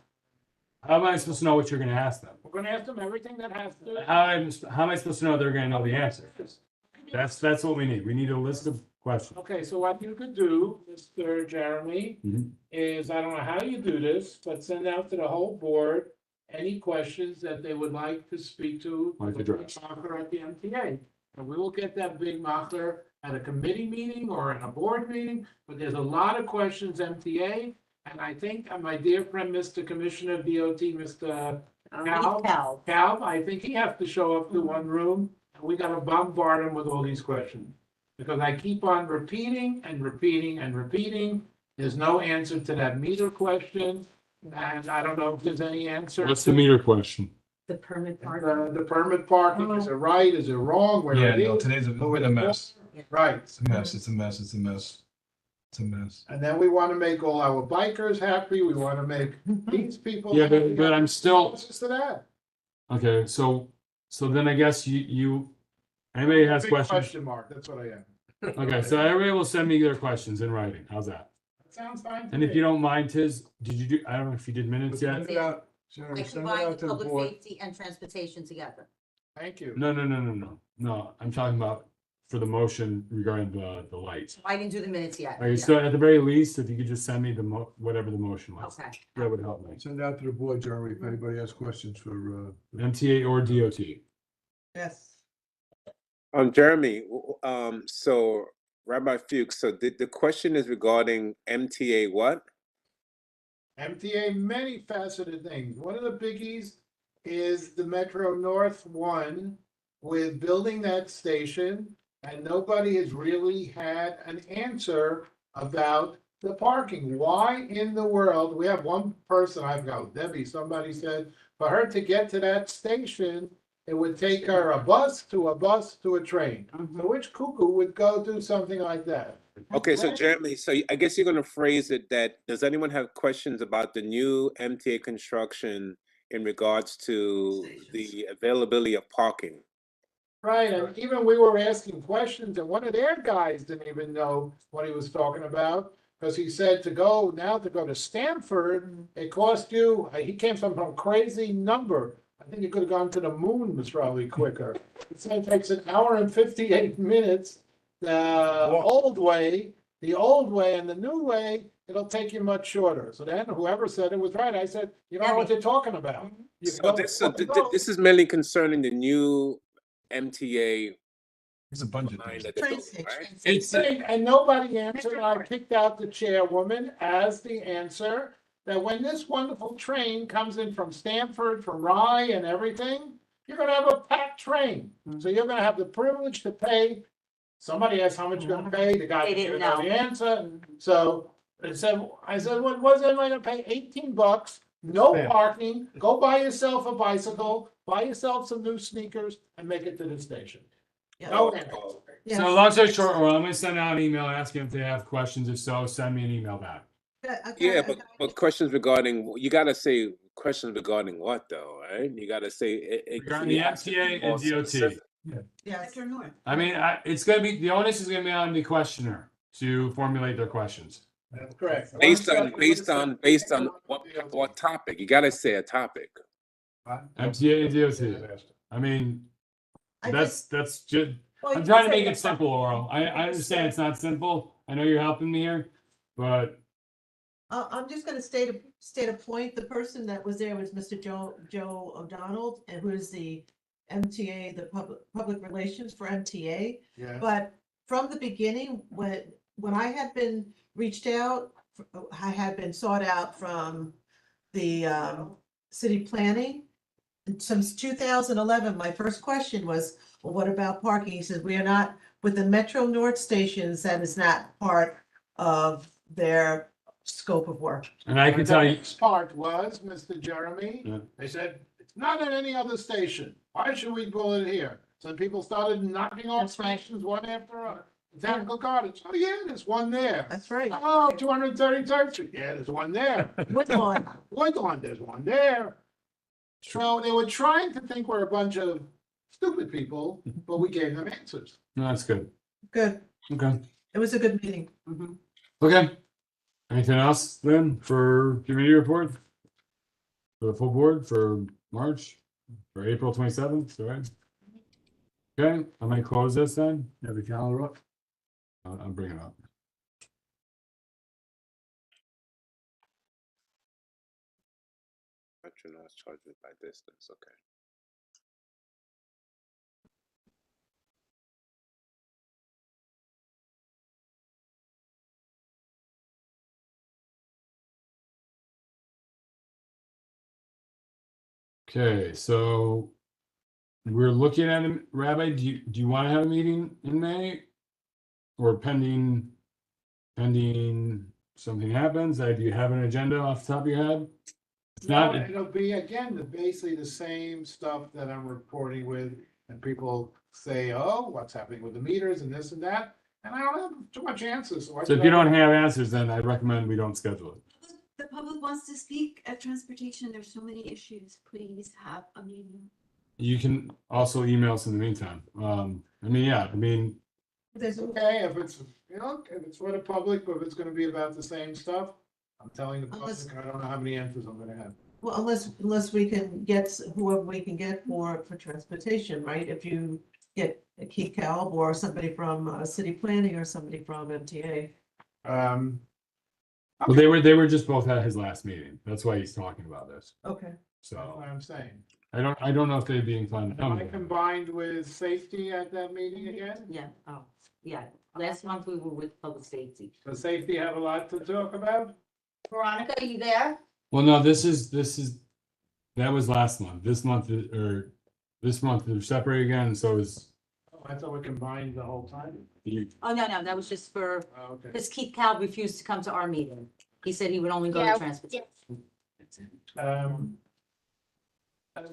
How am I supposed to know what you're gonna ask them? We're gonna ask them everything that has to. How am I supposed to know they're gonna know the answer? That's what we need. We need a list of questions. Okay, so what you could do, Mr. Jeremy, Mhm. is, I don't know how you do this, but send out to the whole board any questions that they would like to speak to. Like the address. macher at the MTA. And we will get that big macher at a committee meeting or in a board meeting, but there's a lot of questions MTA. And I think my dear friend, Mr. Commissioner of DOT, Mr. Cal, I think he has to show up to one room, and we gotta bombard him with all these questions. Because I keep on repeating and repeating and repeating, there's no answer to that meter question, and I don't know if there's any answer. What's the meter question? The permit part. The permit parking, is it right, is it wrong, where Yeah, it no, is? today's a been a mess. Right, It's a mess, it's a mess, it's a mess. It's a mess. and then we wanna make all our bikers happy, we wanna make these people. Yeah, happy. but I'm still, What's this to that? okay, so then I guess anybody has Big questions? Question mark, that's what I am. Okay, so everybody will send me their questions in writing. How's that? That sounds fine. to And if me. you don't mind, Tiz, did you do, I don't know if you did minutes yet? Send it out, Sarah, I send it combine out to the public board. safety and transportation together. Thank you. No, I'm talking about for the motion regarding the lights. I didn't do the minutes yet. Okay, so at the very least, if you could just send me whatever the motion was, Okay. that would help me. Send it out to the board, Jeremy, if anybody has questions for, MTA or DOT. Yes. Jeremy, so Rabbi Fuchs, so the question is regarding MTA what? MTA, many faceted things. One of the biggies is the Metro North one with building that station. And nobody has really had an answer about the parking. Why in the world, we have one person, I've got Debbie, somebody said, for her to get to that station, it would take her a bus to a train. So which cuckoo would go do something like that? Okay, so Jeremy, so I guess you're gonna phrase it that, does anyone have questions about the new MTA construction in regards to the availability of parking? Right, and even we were asking questions, and one of their guys didn't even know what he was talking about. Because he said to go to Stanford, it cost you, he came from a crazy number. I think you could have gone to the moon was probably quicker. It said it takes an hour and 58 minutes. The old way and the new way, it'll take you much shorter. So then whoever said it was right. I said, you don't know what you're talking about. You So go- this is mainly concerning the new MTA There's a bunch of line things. that they're Train building, right? It's, And nobody answered. I picked out the chairwoman as the answer, that when this wonderful train comes in from Stanford, from Rye and everything, you're gonna have a packed train. So you're gonna have the privilege to pay. Somebody asked how much you're gonna pay, the guy They didn't didn't know the answer. So I said, what was everybody gonna pay? $18, no Fair. parking, go buy yourself a bicycle, buy yourself some new sneakers and make it to the station. No answer. Yes. so long story short, well, I'm gonna send out an email asking if they have questions. If so, send me an email back. Yeah, but questions regarding, you gotta say questions regarding what though, right? You gotta say. Regarding the MTA and DOT. Yes. I mean, it's gonna be, the onus is gonna be on the questioner to formulate their questions. That's correct. Based on what topic? You gotta say a topic. MTA and DOT. I mean, I that's just, Well, I'm you trying to can make say it simple, Laurel. I understand it's not simple. I know you're helping me here, but I'm just gonna state a point. The person that was there was Mr. Joe O'Donnell, and who is the MTA, the public relations for MTA. Yeah. But from the beginning, when I had been reached out. I had been sought out from the city planning. And since 2011, my first question was, well, what about parking? He says, we are not, with the Metro North stations, that is not part of their scope of work. And I can But tell the you, next part was, Mr. Jeremy, Yeah. they said, it's not at any other station. Why should we pull it here? So people started knocking off That's right. stations one after another. Botanical Gardens, oh yeah, there's one there. That's right. Oh, 233rd Street, yeah, there's one there. Woodlawn. Woodlawn, there's one there. So they were trying to think we're a bunch of stupid people, but we gave them answers. no, that's good. Good. Okay. It was a good meeting. Okay. Anything else then for committee report? For the full board for March, for April 27th, right? Okay, I'm gonna close this then. You have the calendar up? I'll bring it up. Metronome charges by distance, okay. Okay, so we're looking at, Rabbi, do you want to have a meeting in May? Or pending something happens? Do you have an agenda off the top of your head? It's not, It'll be, again, basically the same stuff that I'm reporting with, and people say, oh, what's happening with the meters and this and that, and I don't have too much answers. so if you don't have answers, then I recommend we don't schedule it. The public wants to speak at transportation. There's so many issues. Please have a meeting. You can also email us in the meantime. It's okay if it's, if it's for the public, or if it's gonna be about the same stuff, I'm telling the public, Unless- I don't know how many answers I'm gonna have. Well, unless we can get whoever we can get for transportation, right? If you get a Keith Kalb or somebody from city planning or somebody from MTA. Well, they were just both at his last meeting. That's why he's talking about this. Okay. That's So what I'm saying. I don't know if they'd be inclined to Am I come. combined with safety at that meeting again? Yeah, yeah. Last month we were with public safety. Does safety have a lot to talk about? Veronica, are you there? Well, no, this is, that was last month. This month they're separate again, so is. Oh, I thought we combined the whole time. Oh, no, that was just for, Oh, okay. because Keith Cal refused to come to our meeting. He said he would only go Yeah, to transportation. You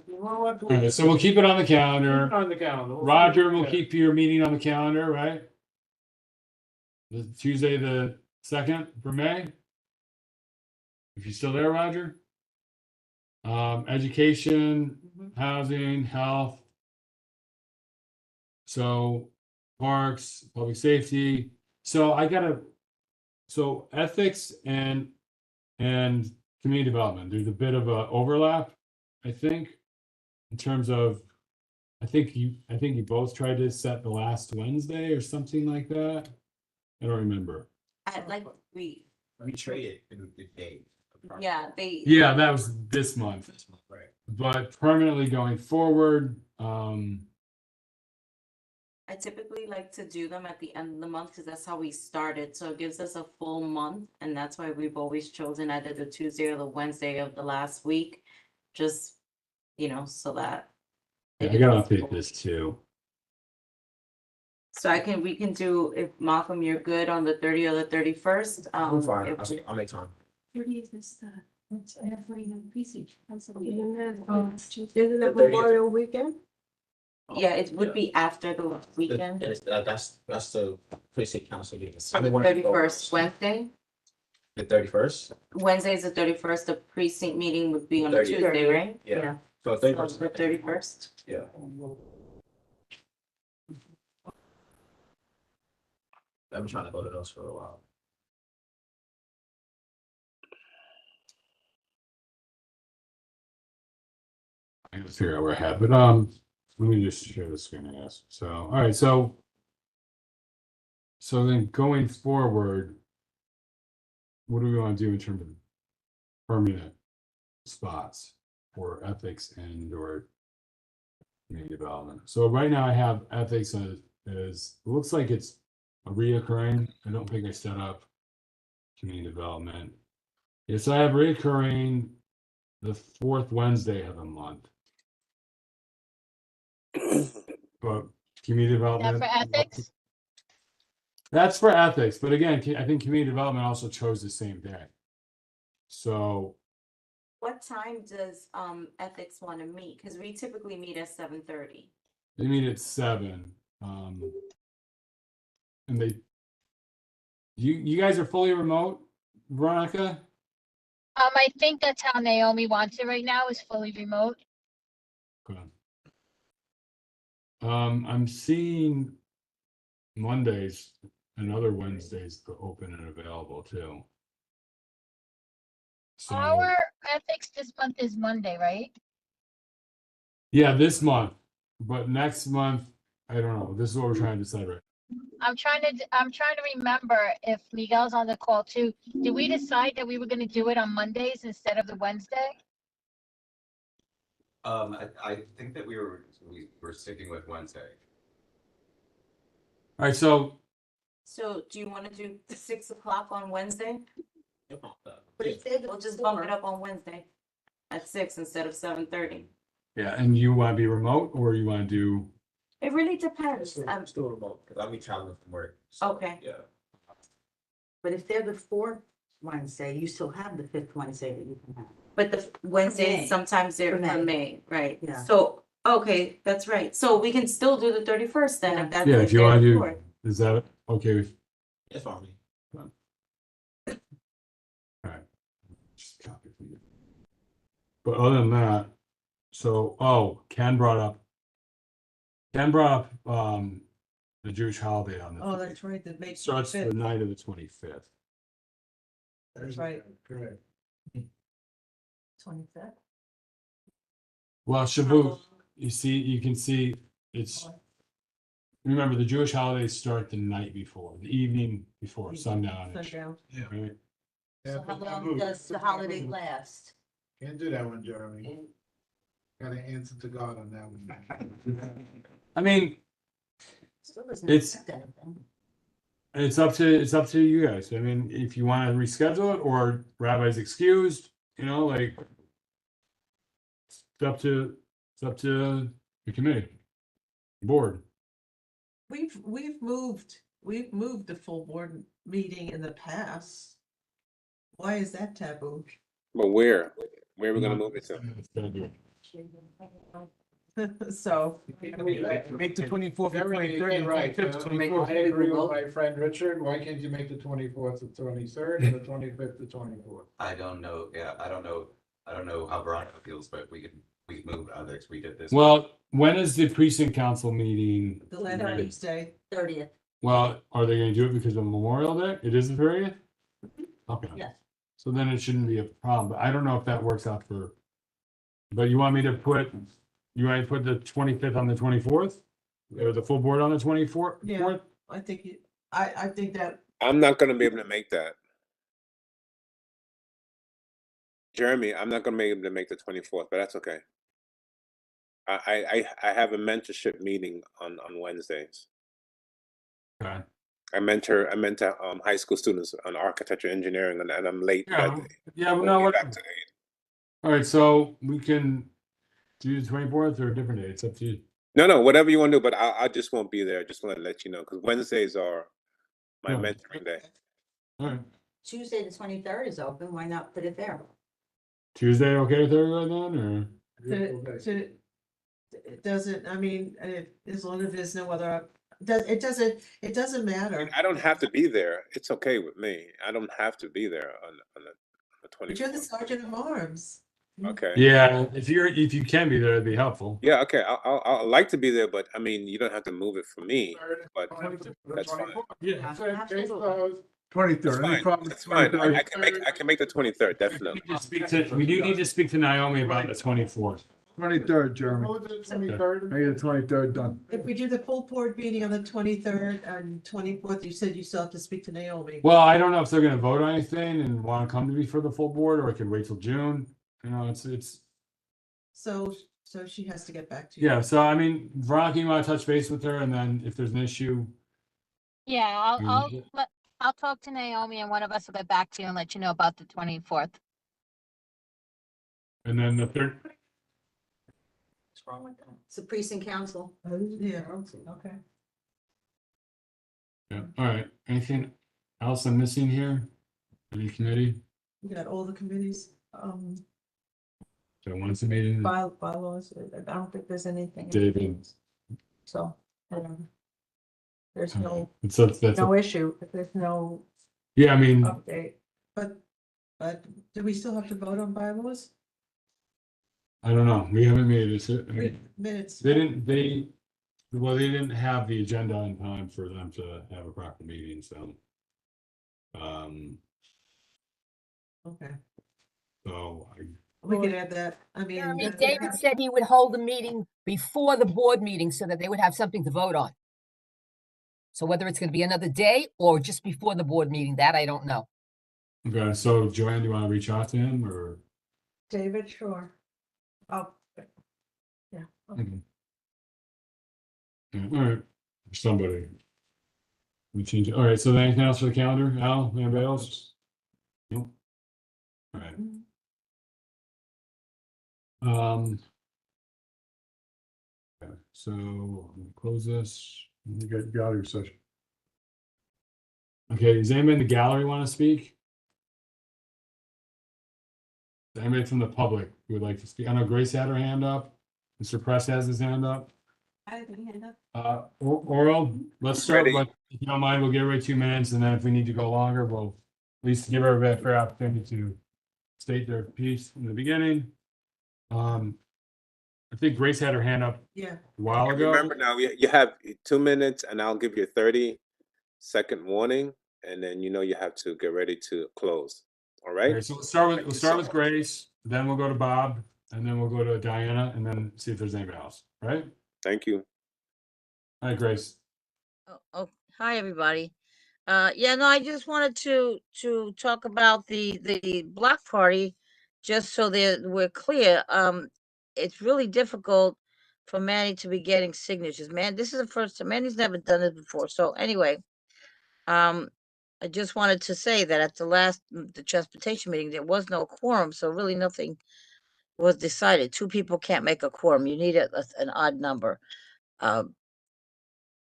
know what? All right, so we'll keep it on the calendar. On the calendar. We'll Roger, see. we'll keep your meeting on the calendar, right? The Tuesday, the 2nd for May. If you're still there, Roger. Education, housing, health. So parks, public safety. So so ethics and community development, there's a bit of a overlap, I think, in terms of, I think you both tried to set the last Wednesday or something like that. I don't remember. We traded the date. yeah, they. Yeah, that was this month, Right. but permanently going forward, I typically like to do them at the end of the month because that's how we started. So it gives us a full month. And that's why we've always chosen either the Tuesday or the Wednesday of the last week. Just, so that. I gotta update this too. So we can do, if Malcolm, you're good on the 30th or the 31st. I'm fine. if- I'll make time. 30th is I have my precinct. Isn't it Memorial Weekend? Yeah, it would be after the weekend. That's the precinct council meeting. So the 31st, Wednesday. The 31st? Wednesday is the 31st. The precinct meeting would be on a 30th. Tuesday, right? Yeah. So So 31st. the 31st. Yeah. I've been trying to go to those for a while. I gotta figure out where I have, but let me just share the screen, I guess. So, all right, so then going forward, what do we want to do in terms of permanent spots for ethics and or community development? So right now I have ethics as it looks like it's a reoccurring. I don't think I set up community development. Yes, I have recurring the fourth Wednesday of the month. But community Is that development. for ethics? That's for ethics, but again, I think community development also chose the same day. So What time does ethics want to meet? Because we typically meet at 7:30. they meet at 7. And you guys are fully remote, Veronica? I think that's how Naomi wants it right now, is fully remote. Okay. I'm seeing Mondays and other Wednesdays open and available too. So Our ethics this month is Monday, right? yeah, this month, but next month, I don't know. This is what we're trying to decide right. I'm trying to remember if Miguel's on the call too. Did we decide that we were gonna do it on Mondays instead of the Wednesday? I think that we were sticking with Wednesday. All right, so So do you want to do 6 o'clock on Wednesday? But if they're the We'll just bump it up on Wednesday at 6 instead of 7:30. yeah, and you want to be remote or you want to do? It really depends. Still remote, because I'll be traveling from work. so, Okay. Yeah. But if they're the fourth Wednesday, you still have the fifth Wednesday that you can have. But the Wednesdays, May. sometimes they're For May. from May, right? Yeah. So, okay, that's right. So we can still do the 31st then, if that's. Yeah, if you want to do, before. is that okay? It's fine. All right. Just copy for you. But other than that, so, Ken brought up the Jewish holiday on the. Oh, that's right, that makes. Starts the night of the 25th. That's right. Correct. 25th? Well, Shavuot, you can see it's, remember, the Jewish holidays start the night before, the evening before sundown. Sundown. Right? So how long does the holiday last? Can't do that one, Jeremy. Gotta answer to God on that one. I mean, Still doesn't It's- affect anything. it's up to you guys. I mean, if you want to reschedule it or rabbi's excused, like it's up to the committee, board. We've moved the full board meeting in the past. Why is that taboo? But where are we gonna move it to? So, Make the 24th, Jeremy, you're right. I agree with my friend Richard. Why can't you make the 24th the 23rd and the 25th the 24th? I don't know, yeah, I don't know how Veronica feels, but we can move others, we did this. Well, when is the precinct council meeting? the last Wednesday, 30th, Well, are they gonna do it because of Memorial Day? It is the 30th? Okay. yes. So then it shouldn't be a problem, but I don't know if that works out for. But you want me to put the 25th on the 24th? Or the full board on the 24th? Yeah. I think, I think that, I'm not gonna be able to make that. Jeremy, I'm not gonna be able to make the 24th, but that's okay. I have a mentorship meeting on Wednesdays. Okay. I mentor high school students on architecture engineering, and I'm late that Yeah, day. yeah, Won't no, be what, back today. all right, so we can do the 24th or a different day, it's up to you. No, whatever you want to do, but I just won't be there. I just want to let you know, because Wednesdays are my Yeah. mentoring day. All right, Tuesday, the 23rd is open, why not put it there? Tuesday, okay with everyone then, it doesn't, I mean, as long as there's no other, it doesn't matter. I don't have to be there. It's okay with me. I don't have to be there on the But you're the 24th. sergeant of arms. Okay. or? Yeah, if you can be there, it'd be helpful. Yeah, okay. I'll like to be there, but I mean, you don't have to move it for me, but that's fine. Yeah. Absolutely. 23rd, any Fine. problem? That's fine. 23rd? I can make the 23rd, definitely. We do need to speak to Naomi about the 24th. 23rd, Jeremy. Move to the 23rd. Make it the 23rd done. If we do the full board meeting on the 23rd and 24th, you said you still have to speak to Naomi. Well, I don't know if they're gonna vote on anything and wanna come to me for the full board, or I could wait till June, it's. So she has to get back to you. Yeah, so I mean, Veronica, you wanna touch base with her, and then if there's an issue, Yeah, Mhm. I'll talk to Naomi and one of us will get back to you and let you know about the 24th. And then the third, What's wrong with that? It's a precinct council. Yeah, Okay. yeah, all right. Anything else I'm missing here? Any committee? we got all the committees, So once a meeting, Bylaws, I don't think there's anything. David. So, there's no, So that's, no issue, if there's no yeah, I mean, update. but do we still have to vote on bylaws? I don't know. We haven't made it. I mean, Minutes. they didn't have the agenda on time for them to have a proper meeting, so. Okay, So we can add that, I mean. Jeremy, David said he would hold a meeting before the board meeting so that they would have something to vote on. So whether it's gonna be another day or just before the board meeting, that I don't know. okay, so Joanne, do you want to reach out to him or? David, sure. Oh, yeah. Okay. Yeah, all right, somebody. We change it. All right, so anything else for the calendar? Al, anybody else? Nope. All right. Okay, so I'm gonna close this. You got gallery session. Okay, does anybody in the gallery want to speak? Anybody from the public who would like to speak? I know Grace had her hand up. Mr. Press has his hand up. I have my hand up. Oral, let's start Ready. with, if you don't mind, we'll give away 2 minutes, and then if we need to go longer, we'll at least give everybody a fair opportunity to state their piece in the beginning. I think Grace had her hand up Yeah. a while ago. Remember now, you have 2 minutes and I'll give you a 30-second warning, and then you know you have to get ready to close. All right? Okay, so we'll start with Grace, then we'll go to Bob, and then we'll go to Diana, and then see if there's anybody else, right? Thank you. All right, Grace. Oh, hi, everybody. Yeah, no, I just wanted to talk about the block party, just so that we're clear. It's really difficult for Manny to be getting signatures. Man, this is the first time. Manny's never done it before. So anyway, I just wanted to say that at the transportation meeting, there was no quorum, so really nothing was decided. 2 people can't make a quorum. You need an odd number.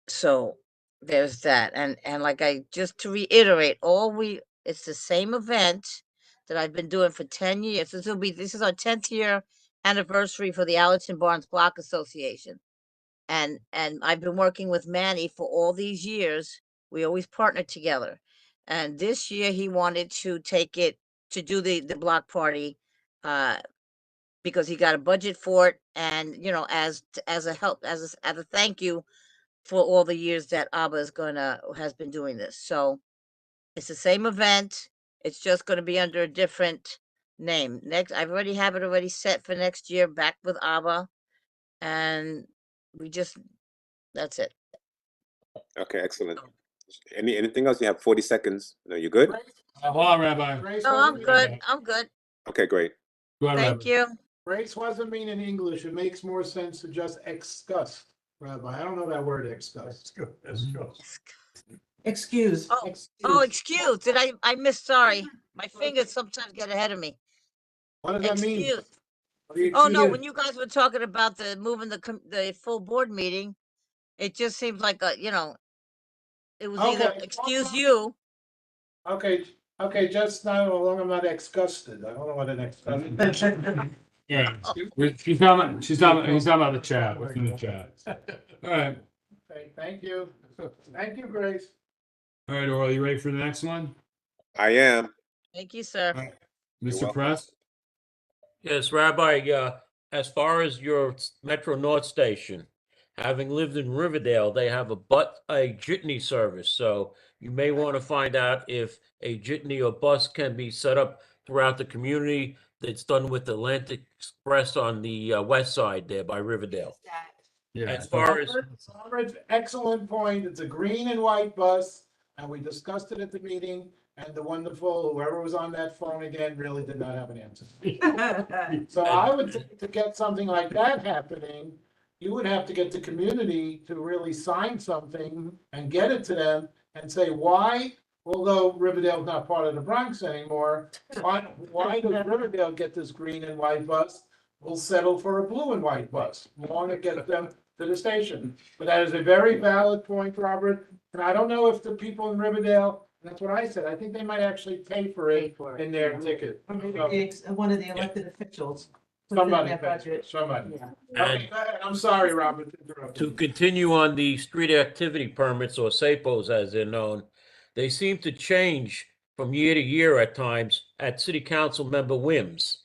So there's that. And like just to reiterate, it's the same event that I've been doing for 10 years. This is our 10th year anniversary for the Allerton Barnes Block Association. And I've been working with Manny for all these years. We always partnered together. And this year he wanted to take it to do the block party, because he got a budget for it, and as a thank you for all the years that ABBA has been doing this. So it's the same event. It's just gonna be under a different name. I've already have it already set for next year, back with ABBA. And that's it. Okay, excellent. Anything else? You have 40 seconds. No, you good? Hold on, Rabbi. Grace No, I'm wasn't good. meaning- I'm good. Okay, great. Go ahead, Thank Rabbi. you. Grace wasn't meaning English. It makes more sense to just excuse, Rabbi. I don't know that word excuse. Excuse. Oh, excuse. I missed, sorry. My fingers sometimes get ahead of me. What does that mean? Excuse. What are you Oh, no, excusing? when you guys were talking about moving the full board meeting, it just seems like it was either Okay. excuse you. Okay, just now, how long I'm not excused. I don't know what an excused is. Yeah, he's talking about the chat, what's in the chat. All right, Okay, thank you. Thank you, Grace. all right, Oral, you ready for the next one? I am. Thank you, sir. Mr. welcome. Press? Yes, Rabbi, as far as your Metro North Station, having lived in Riverdale, they have a jitney service. So you may want to find out if a jitney or bus can be set up throughout the community. That's done with Atlantic Express on the west side there by Riverdale. Yeah. As far as, Excellent point. It's a green and white bus, and we discussed it at the meeting, and the wonderful, whoever was on that phone again really did not have an answer. So I would think to get something like that happening, you would have to get the community to really sign something and get it to them and say, why although Riverdale's not part of the Bronx anymore, why does Riverdale get this green and white bus? We'll settle for a blue and white bus, as long as it gets them to the station. But that is a very valid point, Robert, and I don't know if the people in Riverdale, that's what I said, I think they might actually pay for it in their ticket. Or maybe So, one of the elected officials. puts it in Somebody, their budget. somebody. Yeah. Okay, go ahead. I'm sorry, Robert. to interrupt To you. continue on the street activity permits, or SAPOs as they're known, they seem to change from year to year at times at city council member whims.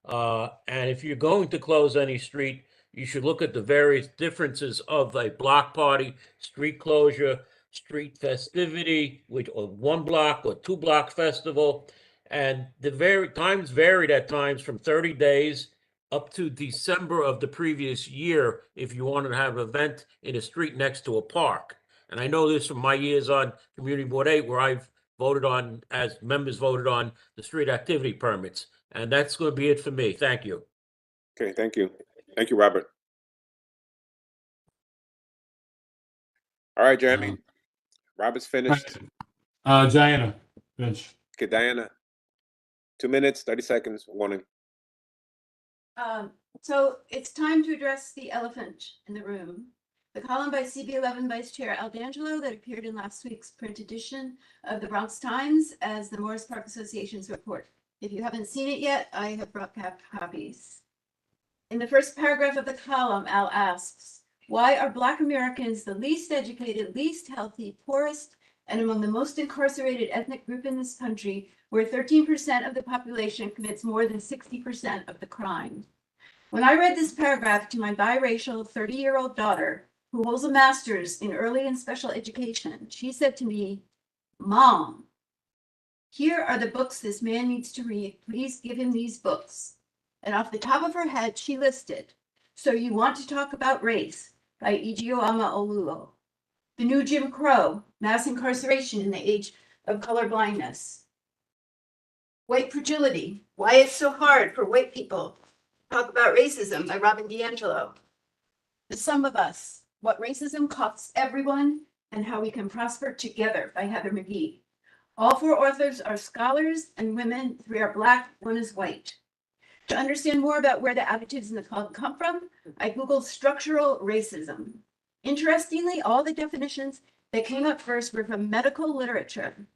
And if you're going to close any street, you should look at the various differences of a block party, street closure, street festivity, or 1 block or 2 block festival. And the times varied at times from 30 days up to December of the previous year if you wanted to have an event in a street next to a park. And I know this from my years on Community Board 8, where I've voted on, as members voted on the street activity permits. And that's going to be it for me. Thank you. Okay, thank you. Thank you, Robert. All right, Jeremy. Robert's finished. Diana, Finch. Okay, Diana. 2 minutes, 30 seconds, warning. So it's time to address the elephant in the room. The column by CB11 Vice Chair Al D'Angelo that appeared in last week's print edition of the Bronx Times as the Morris Park Association's report. If you haven't seen it yet, I have brought copies. In the first paragraph of the column, Al asks, why are Black Americans the least educated, least healthy, poorest, and among the most incarcerated ethnic group in this country, where 13% of the population commits more than 60% of the crime? When I read this paragraph to my biracial 30-year-old daughter, who holds a master's in early and special education, she said to me, Mom, here are the books this man needs to read. Please give him these books. And off the top of her head, she listed, So You Want to Talk About Race by Ijeoma Oluo. The New Jim Crow, Mass Incarceration in the Age of Colorblindness. White Fragility, Why It's So Hard for White People to Talk About Racism by Robin DiAngelo. The Sum of Us, What Racism Costs Everyone and How We Can Prosper Together by Heather McGee. All 4 authors are scholars and women. 3 are Black, 1 is white. To understand more about where the attitudes in the column come from, I Googled structural racism. Interestingly, all the definitions that came up first were from medical literature.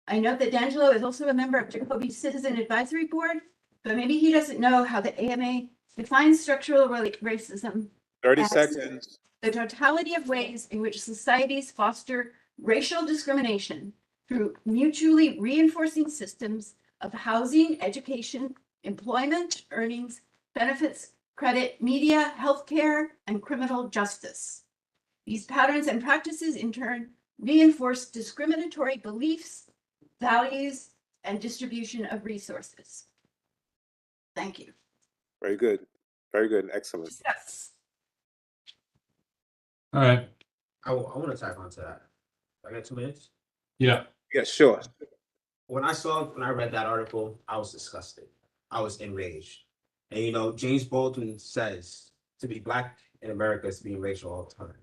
I note that D'Angelo is also a member of Jacoby's Citizen Advisory Board, but maybe he doesn't know how the AMA defines structural racism. 30 as seconds. The totality of ways in which societies foster racial discrimination through mutually reinforcing systems of housing, education, employment, earnings, benefits, credit, media, healthcare, and criminal justice. These patterns and practices, in turn, reinforce discriminatory beliefs, values, and distribution of resources. Thank you. Very good. Very good. Excellent. Yes. All right. I want to tag on to that. I got 2 minutes. Yeah. Yeah, sure. When I read that article, I was disgusted. I was enraged. And you know, James Baldwin says to be Black in America is being racial all the time.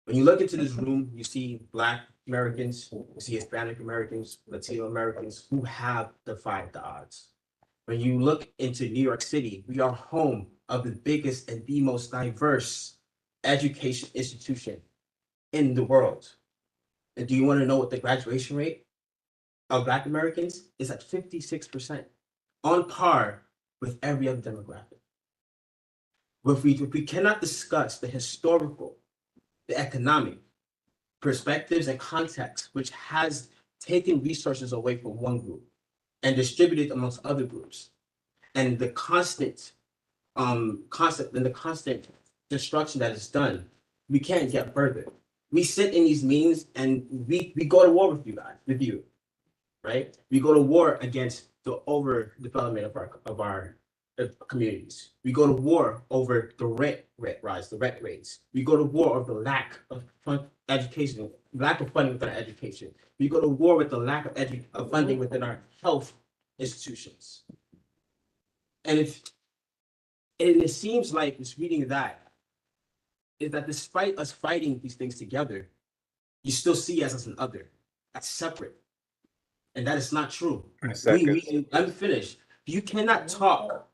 When you look into this room, you see Black Americans, you see Hispanic Americans, Latino Americans who have defied the odds. When you look into New York City, we are home of the biggest and the most diverse education institution in the world. And do you want to know what the graduation rate of Black Americans is? At 56%, on par with every other demographic. If we cannot discuss the historical, the economic perspectives and context, which has taken resources away from one group and distributed amongst other groups, and the constant destruction that is done, we can't get further. We sit in these meetings and we go to war with you, right? We go to war against the overdevelopment of our communities. We go to war over the rent rates. We go to war over the lack of education, lack of funding within our education. We go to war with the lack of funding within our health institutions. And it seems like just reading that is that despite us fighting these things together, you still see us as an other. That's separate. And that is not true. Second. Let me finish. You cannot talk.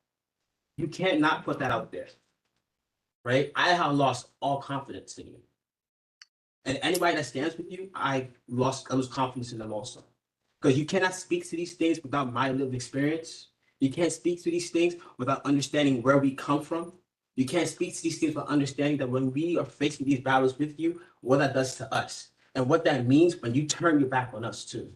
You cannot put that out there. Right? I have lost all confidence in you. And anybody that stands with you, I lose confidence in them also. Because you cannot speak to these things without my lived experience. You can't speak to these things without understanding where we come from. You can't speak to these things without understanding that when we are facing these battles with you, what that does to us. And what that means when you turn your back on us too.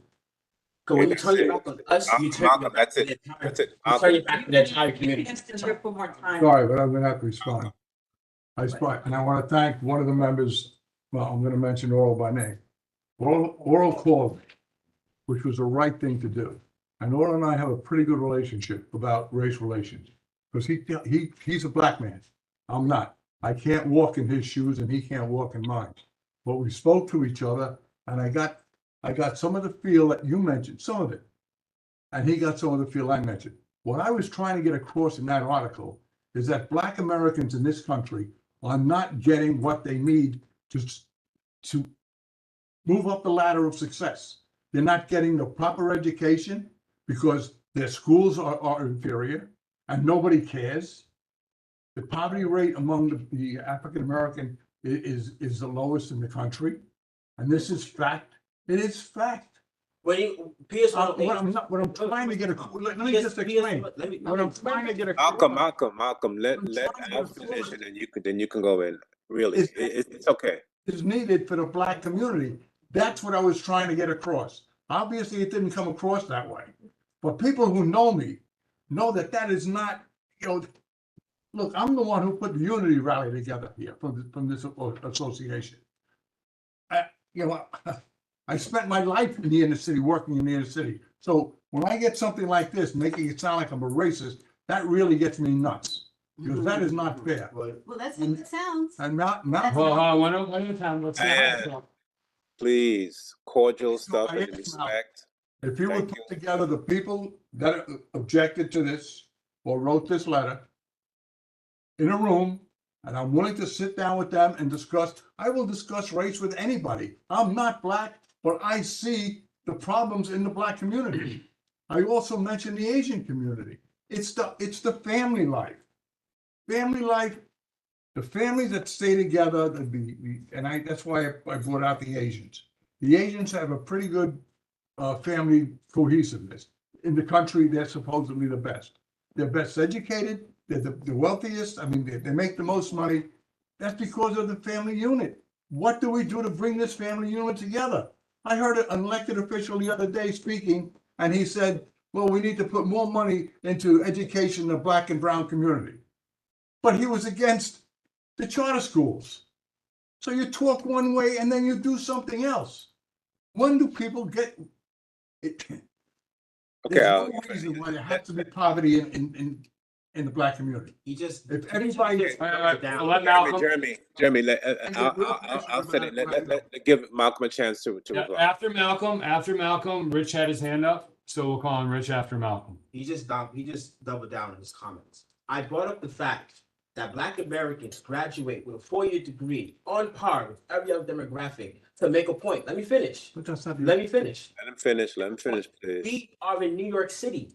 Because when you turn your back on us, you turn your back on the entire, you turn your back on the entire community. One more time. Sorry, but I'm gonna have to respond. And I want to thank one of the members, well, I'm gonna mention Oral by name. Oral called me, which was the right thing to do. And Oral and I have a pretty good relationship about race relations. Because he's a black man. I'm not. I can't walk in his shoes and he can't walk in mine. But we spoke to each other and I got some of the feel that you mentioned, some of it. And he got some of the feel I mentioned. What I was trying to get across in that article is that Black Americans in this country are not getting what they need to move up the ladder of success. They're not getting the proper education because their schools are inferior and nobody cares. The poverty rate among the African American is the lowest in the country. And this is fact. It is fact. When you, Pierce, what I'm trying to get let me just explain. What I'm trying to get Malcolm, let Al finish and then you can go in. Really, it's okay. Is needed for the Black community. That's what I was trying to get across. Obviously, it didn't come across that way. But people who know me know that that is not, look, I'm the one who put the Unity Rally together here from this association. I spent my life in the inner city, working in the inner city. So when I get something like this, making it sound like I'm a racist, that really gets me nuts. Because that is not fair. Well, that's what it sounds. And not. Well, one at a time, let's Please, cordial stuff I and asked respect. If you would put together the people that objected to this or wrote this letter in a room, and I'm willing to sit down with them and discuss, I will discuss race with anybody. I'm not Black, but I see the problems in the Black community. I also mentioned the Asian community. It's the family life. Family life, the families that stay together, that's why I brought out the Asians. The Asians have a pretty good family cohesiveness. In the country, they're supposedly the best. They're best educated, they're the wealthiest, I mean, they make the most money. That's because of the family unit. What do we do to bring this family unit together? I heard an elected official the other day speaking, and he said, well, we need to put more money into education in the Black and brown community. But he was against the charter schools. So you talk one way and then you do something else. When do people get it? Okay, There's no reason why there has to be poverty in the Black community. You just, if everybody gets Jeremy, I'll say it. Let give Malcolm a chance to reply. After Malcolm, Rich had his hand up, so we'll call on Rich after Malcolm. He just doubled down on his comments. I brought up the fact that Black Americans graduate with a 4-year degree on par with every other demographic to make a point. Let me finish. Let me finish. Let him finish, please. We are in New York City.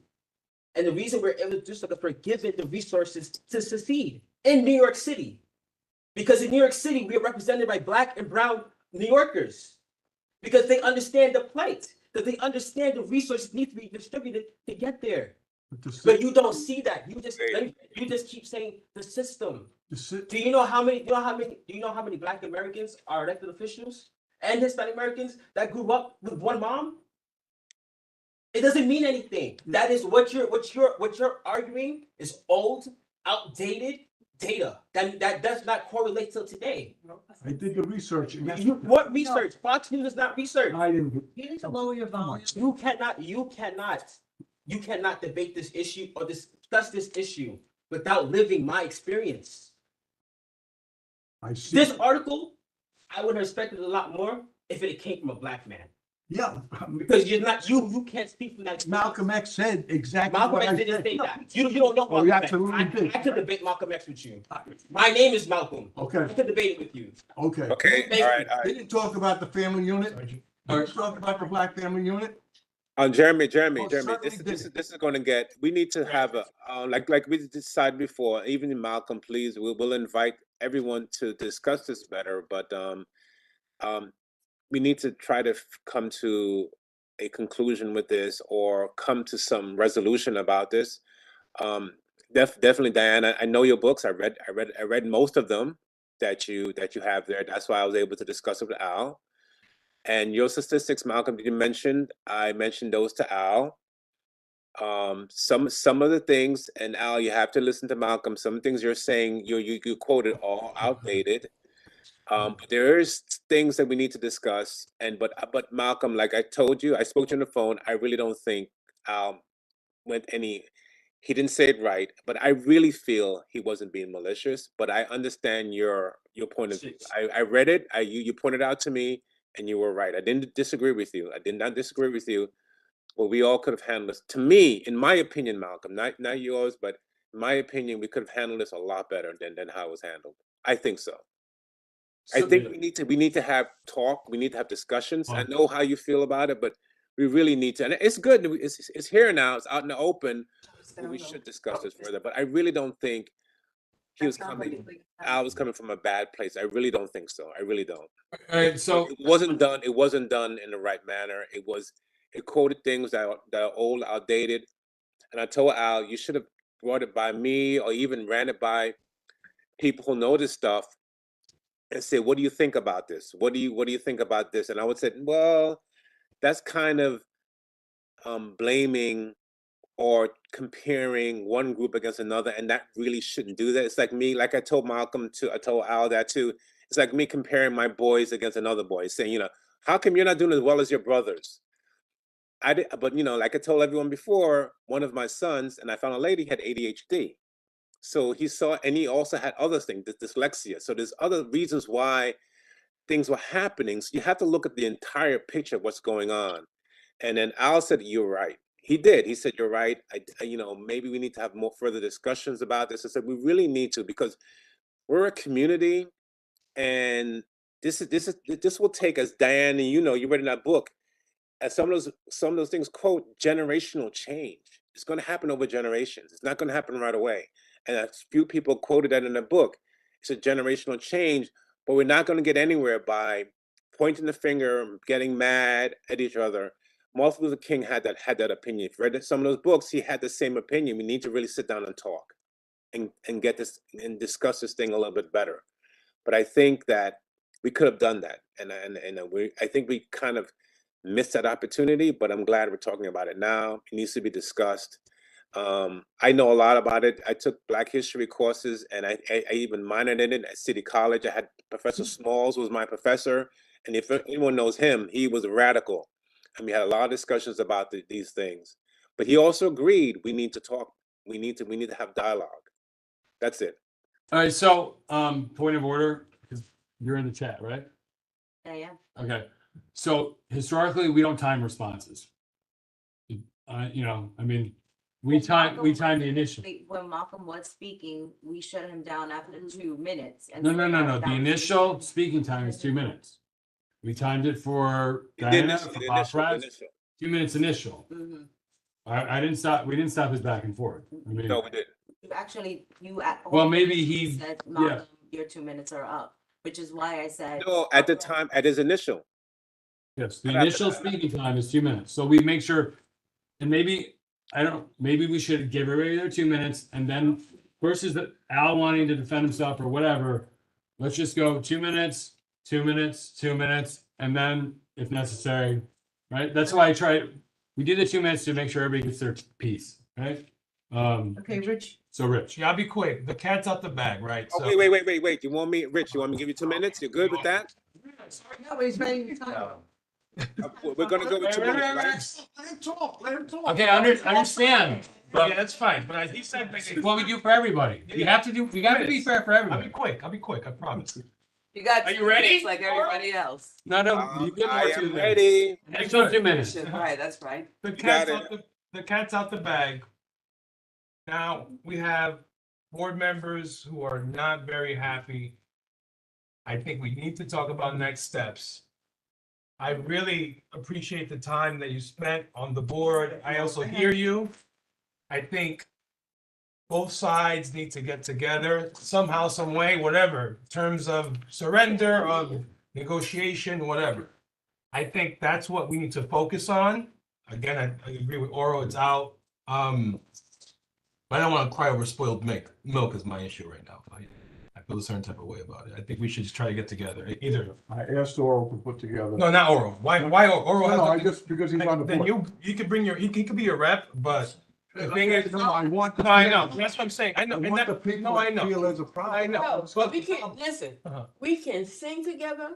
And the reason we're able to do so is we're given the resources to succeed in New York City. Because in New York City, we are represented by Black and brown New Yorkers. Because they understand the plight, that they understand the resources need to be distributed to get there. But you don't see that. You just keep saying the system. Do you know how many Black Americans are elected officials and Hispanic Americans that grew up with one mom? It doesn't mean anything. That is what you're arguing is old, outdated data. That does not correlate to today. I did the research. What research? Fox News is not research. I didn't. You need to lower your volume. You cannot debate this issue or discuss this issue without living my experience. I see. This article, I would have respected it a lot more if it came from a Black man. Yeah. Because you're not, you can't speak from that experience. Malcolm X said exactly Malcolm what X I didn't said. say that. You don't know Malcolm X. Absolutely I could debate Malcolm X with you. My name is Malcolm. Okay. I could debate it with you. Okay. Okay. All right. Didn't talk about the family unit. Let's talk about the Black Family Unit. Jeremy, Oh, certainly this is going to get. We need to have a like we decided before. Even Malcolm, please, we'll invite everyone to discuss this better. But we need to try to come to a conclusion with this, or come to some resolution about this. Definitely, Diana. I know your books. I read most of them that you have there. That's why I was able to discuss it with Al. And your statistics, Malcolm, you mentioned, I mentioned those to Al. Some of the things, and Al, you have to listen to Malcolm. Some things you're saying, you quoted all outdated. But there is things that we need to discuss. But Malcolm, like I told you, I spoke to you on the phone. I really don't think Al went any. He didn't say it right, but I really feel he wasn't being malicious. But I understand your point of view. I read it. You pointed out to me, and you were right. I didn't disagree with you. I did not disagree with you. Well, we all could have handled this. To me, in my opinion, Malcolm, not yours, but in my opinion, we could have handled this a lot better than how it was handled. I think so. I think we need to have talk. We need to have discussions. I know how you feel about it, but we really need to. And it's good. It's here now. It's out in the open. We should discuss this further. But I really don't think he was coming. Al was coming from a bad place. I really don't think so. I really don't. All right, so it wasn't done. It wasn't done in the right manner. It quoted things that are old, outdated. And I told Al, you should have brought it by me, or even ran it by people who know this stuff, and say, what do you think about this? What do you think about this? And I would say, well, that's kind of blaming or comparing one group against another, and that really shouldn't do that. It's like me, like I told Malcolm I told Al that too. It's like me comparing my boys against another boy, saying, how come you're not doing as well as your brothers? But like I told everyone before, one of my sons, and I found a lady, had ADHD. So he saw, and he also had other things, dyslexia. So there's other reasons why things were happening. So you have to look at the entire picture of what's going on. And then Al said, you're right. He did. He said, you're right. Maybe we need to have more further discussions about this. I said, we really need to, because we're a community, and this will take, as Diane, and you read in that book, as some of those things quote, generational change. It's going to happen over generations. It's not going to happen right away. And a few people quoted that in the book. It's a generational change, but we're not going to get anywhere by pointing the finger, getting mad at each other. Martin Luther King had that opinion. If you read some of those books, he had the same opinion. We need to really sit down and talk and get this and discuss this thing a little bit better. But I think that we could have done that. And I think we kind of missed that opportunity, but I'm glad we're talking about it now. It needs to be discussed. I know a lot about it. I took Black history courses, and I even minored in it at City College. I had Professor Smalls was my professor, and if anyone knows him, he was a radical. And we had a lot of discussions about these things. But he also agreed we need to talk. We need to have dialogue. That's it. all right, so point of order, because you're in the chat, right? Yeah. Okay. So historically, we don't time responses. We time the initial. When Malcolm was speaking, we shut him down after 2 minutes. And No. said that The was initial speaking time is 2 minutes. We timed it for Diana, for Bob Pratt, 2 minutes initial. Mhm. I didn't stop. We didn't stop his back and forth. No, we didn't. Well, maybe he said, Malcolm, your 2 minutes are up, which is why I said. No, at the time, at his initial. Yes, the initial speaking time is 2 minutes. So we make sure, and maybe we should give everybody their 2 minutes, and then versus Al wanting to defend himself or whatever, let's just go 2 minutes, 2 minutes, 2 minutes, and then if necessary, right? That's why we do the 2 minutes to make sure everybody gets their piece, right? Okay, Rich. So Rich. Yeah, I'll be quick. The cat's out the bag, right? Oh, So- wait. You want me, Rich? You want me to give you 2 minutes? You're good with that? No, he's making time. We're gonna go with 2 minutes, right? Let him talk, let him talk. Okay, understand. Yeah, that's fine. But he said. It's what we do for everybody. We got to be fair for I'll everybody. be quick. I promise. You got. Are you ready? Like everybody else. No, you get I more 2 am minutes. ready. Extra 2 minutes. Right, that's right. The got cat's out the bag. Now, we have board members who are not very happy. I think we need to talk about next steps. I really appreciate the time that you spent on the board. I also hear you. I think both sides need to get together somehow, some way, whatever, in terms of surrender, of negotiation, whatever. I think that's what we need to focus on. Again, I agree with Oro, it's out. But I don't want to cry over spoiled milk. Milk is my issue right now. I feel a certain type of way about it. I think we should just try to get together. Either. I asked Oral to put together. No, not Oro. Why Oro? Oro has No, I nothing- just, because he's on the Then board. you could bring he could be your rep, but the thing is, No, I want. no, I know. That's what I'm saying. I know. I and want that- the people no, I to know. feel there's a problem. I know. No, But- we can, listen, Uh-huh. we can sing together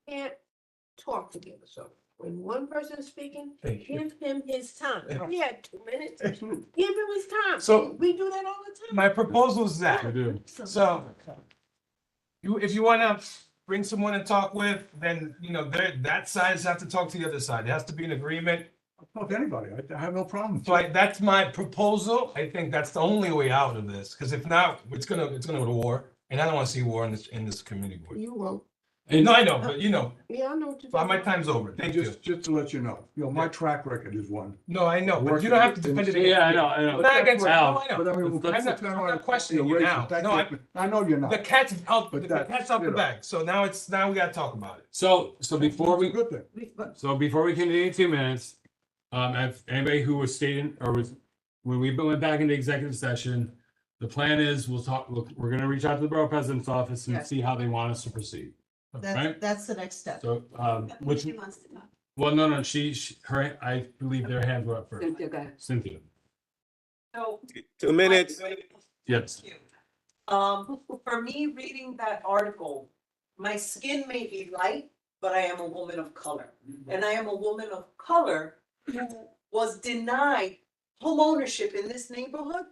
and talk together. So when one person is speaking, Thank you. give him his time. Yeah. He had 2 minutes. Absolutely. Give him his time. So- We do that all the time. My proposal is that. I do. So if you wanna bring someone to talk with, then, that side has to talk to the other side. There has to be an agreement. I'll talk to anybody. I have no problem. So that's my proposal. I think that's the only way out of this, because if not, it's gonna go to war. And I don't wanna see war in this community board. You won't. No, I know, but Yeah, I know what you're my talking time's over. Thank you. Just to let you know, my track record is one. No, I know, but you don't have to defend it. Yeah, I know, I know. Not against, no, Al, I know. But I mean, Let's- I'm not questioning you now. No, I know you're not. the cat's out, But the that's, cat's out you the know. bag. So now we gotta talk about it. So before It's a we, good thing. before we continue in 2 minutes, if anybody who was stating, or was, when we went back into executive session, the plan is we're gonna reach out to the borough president's office and Yes. see how they want us to proceed. Right? That's the next step. So, which, She wants to talk. well, no, her, I believe their hands were up first. Cynthia, go ahead. Cynthia, So, 2 minutes. yes. For me, reading that article, my skin may be light, but I am a woman of color. And I am a woman of color who was denied home ownership in this neighborhood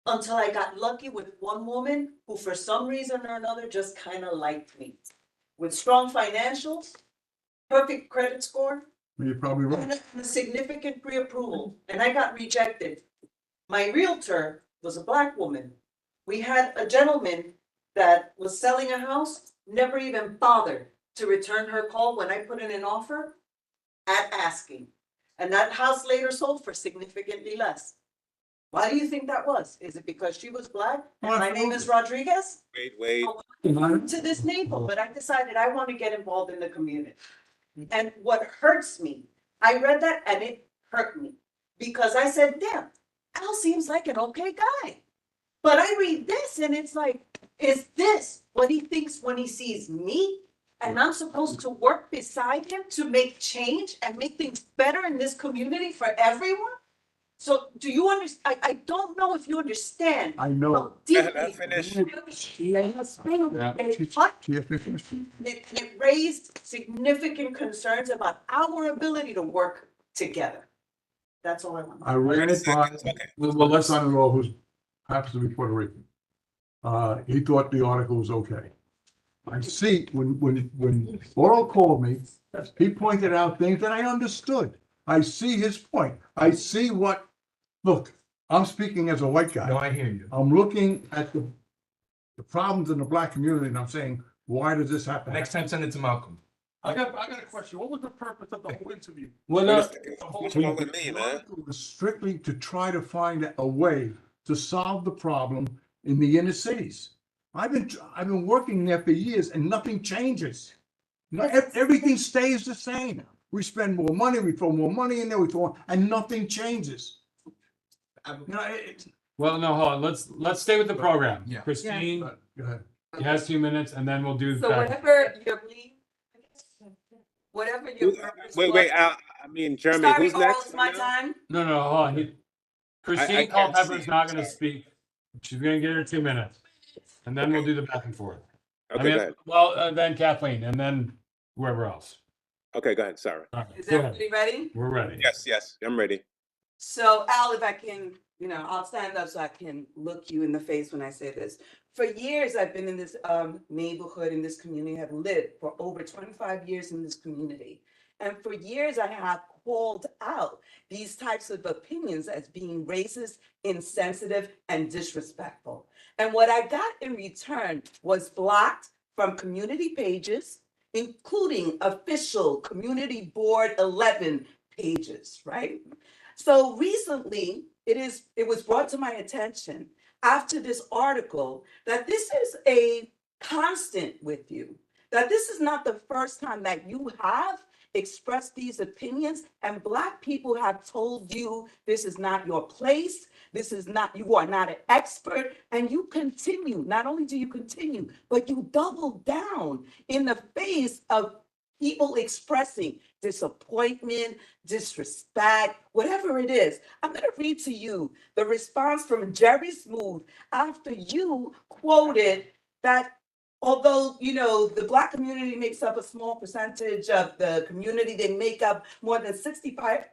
until I got lucky with one woman who, for some reason or another, just kind of liked me. With strong financials, perfect credit score, You're probably right. and a significant pre-approval, and I got rejected. My realtor was a black woman. We had a gentleman that was selling a house, never even bothered to return her call when I put in an offer at asking. And that house later sold for significantly less. Why do you think that was? Is it because she was black and my name is Rodriguez? Wait. To this neighborhood, but I decided I want to get involved in the community. And what hurts me, I read that and it hurt me because I said, damn, Al seems like an okay guy. But I read this and it's like, is this what he thinks when he sees me? And I'm supposed to work beside him to make change and make things better in this community for everyone? So do you understand? I don't know if you understand. I know. how deeply Let her finish. It raised significant concerns about our ability to work together. That's all I want. I ran it by my son-in-law, who happens to be Puerto Rican. He thought the article was okay. I see, when Oral called me, he pointed out things that I understood. I see his point. I see look, I'm speaking as a white guy. No, I hear you. I'm looking at the problems in the black community and I'm saying, why does this happen? Next time, send it to Malcolm. I got a question. What was the purpose of the whole interview? Well, no, What's wrong with me, man? It was strictly to try to find a way to solve the problem in the inner cities. I've been working there for years and nothing changes. Everything stays the same. We spend more money, we throw more money in there, and nothing changes. Well, no, hold on, let's stay with the program. Yeah. Christine, Go ahead. you has 2 minutes and then we'll do. So back- whatever your purpose Wait, was- Jeremy, Sorry, who's Oral, next? it's my time. No, hold on. Christine can't Culpepper's see, not gonna sorry. speak. She's gonna get her 2 minutes. And then we'll do the back and forth. Okay, go ahead. Well, then Kathleen, and then whoever else. Okay, go ahead. Sorry. All right, Is go ahead. everybody ready? We're ready. Yes, I'm ready. So Al, if I can, I'll stand up so I can look you in the face when I say this. For years, I've been in this neighborhood, in this community, have lived for over 25 years in this community. And for years, I have called out these types of opinions as being racist, insensitive, and disrespectful. And what I got in return was blocked from community pages including official Community Board 11 pages, right? So recently, it was brought to my attention after this article that this is a constant with you, that this is not the first time that you have expressed these opinions, and Black people have told you this is not your place, this is not, you are not an expert, and you continue. Not only do you continue, but you double down in the face of people expressing disappointment, disrespect, whatever it is. I'm going to read to you the response from Jerry Smooth after you quoted that although, you know, the Black community makes up a small percentage of the community, they make up more than 65%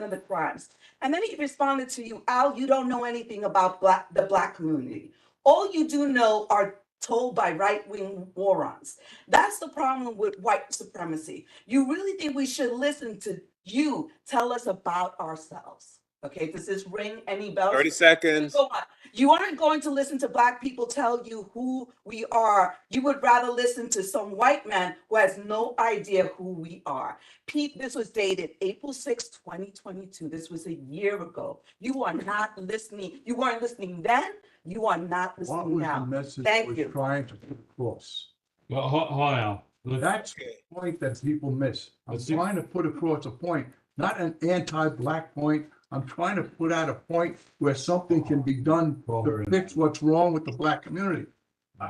of the crimes. And then he responded to you, Al, you don't know anything about the Black community. All you do know are told by right-wing morons. That's the problem with white supremacy. You really think we should listen to you tell us about ourselves? Okay, does this ring any bells? 30 seconds. Go on. You aren't going to listen to Black people tell you who we are. You would rather listen to some white man who has no idea who we are. Pete, this was dated April 6, 2022. This was a year ago. You are not listening. You weren't listening then. You are not What listening was the now. message Thank was you. trying to put across? Well, hold on now. That's the point that people miss. I'm trying to put across a point, not an anti-Black point. I'm trying to put out a point where something can be done to fix what's wrong with the Black community.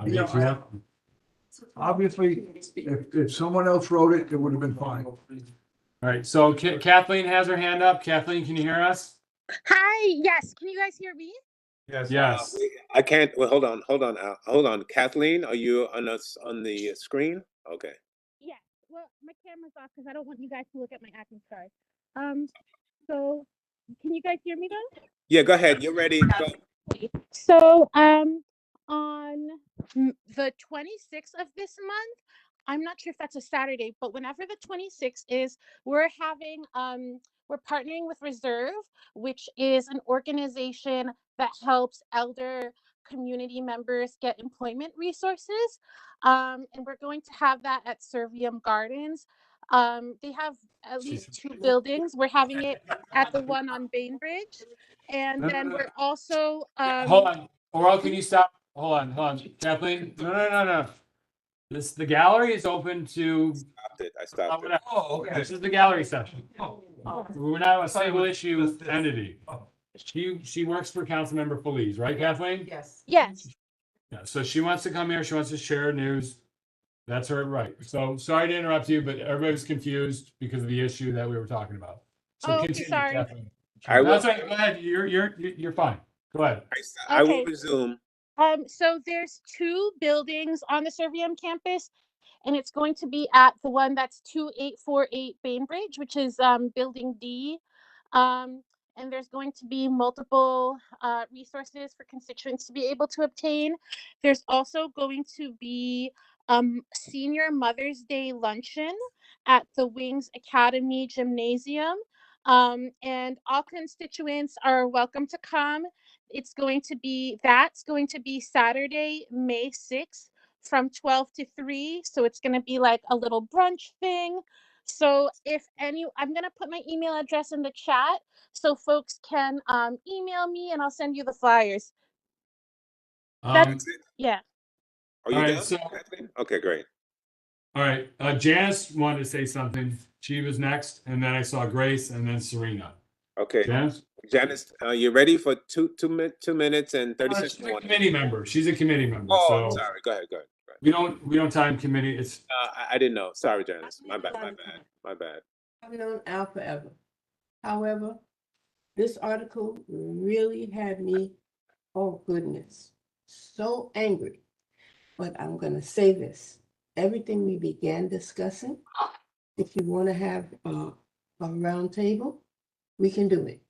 You know, obviously, if someone else wrote it, it would have been fine. All right, so Kathleen has her hand up. Kathleen, can you hear us? Hi, yes. Can you guys hear me? Yes. I can't. Well, hold on, Al. Hold on. Kathleen, are you on us on the screen? Okay. Yes. Well, my camera's off because I don't want you guys to look at my acting scars. So can you guys hear me though? Yeah, go ahead. You're ready. Go. So, on the 26th of this month, I'm not sure if that's a Saturday, but whenever the 26th is, we're having, we're partnering with Reserve, which is an organization that helps elder community members get employment resources. And we're going to have that at Servium Gardens. They have at least 2 buildings. We're having it at the one on Bainbridge. And then we're also Hold on. Oral, can you stop? Hold on. Kathleen, no. The gallery is open to. I stopped it. Oh, okay. This is the gallery session. We're not a single issue entity. She works for Councilmember Feliz, right, Kathleen? Yes. Yes. Yeah, so she wants to come here. She wants to share news. That's her right. So sorry to interrupt you, but everybody was confused because of the issue that we were talking about. So Oh, okay, continue, sorry. Kathleen. I will. That's right. Go ahead. You're fine. Go ahead. I will Okay. resume. So there's 2 buildings on the Servium campus, and it's going to be at the one that's 2848 Bainbridge, which is building D. And there's going to be multiple resources for constituents to be able to obtain. There's also going to be Senior Mother's Day luncheon at the Wings Academy Gymnasium. And all constituents are welcome to come. That's going to be Saturday, May 6th from 12 to 3. So it's going to be like a little brunch thing. So I'm going to put my email address in the chat so folks can email me and I'll send you the flyers. Yeah. Are you All right, done, so- Kathleen? Okay, great. All right. Janice wanted to say something. She was next, and then I saw Grace, and then Serena. Okay. Janice, you ready for 2 minutes and 30 seconds? she's a committee member. She's a committee member. Oh, so sorry. Go ahead. we don't time committee. It's I didn't know. Sorry, Janice. My bad. I've known Al forever. However, this article really had me, oh goodness, so angry. But I'm gonna say this, everything we began discussing, if you wanna have a round table, we can do it,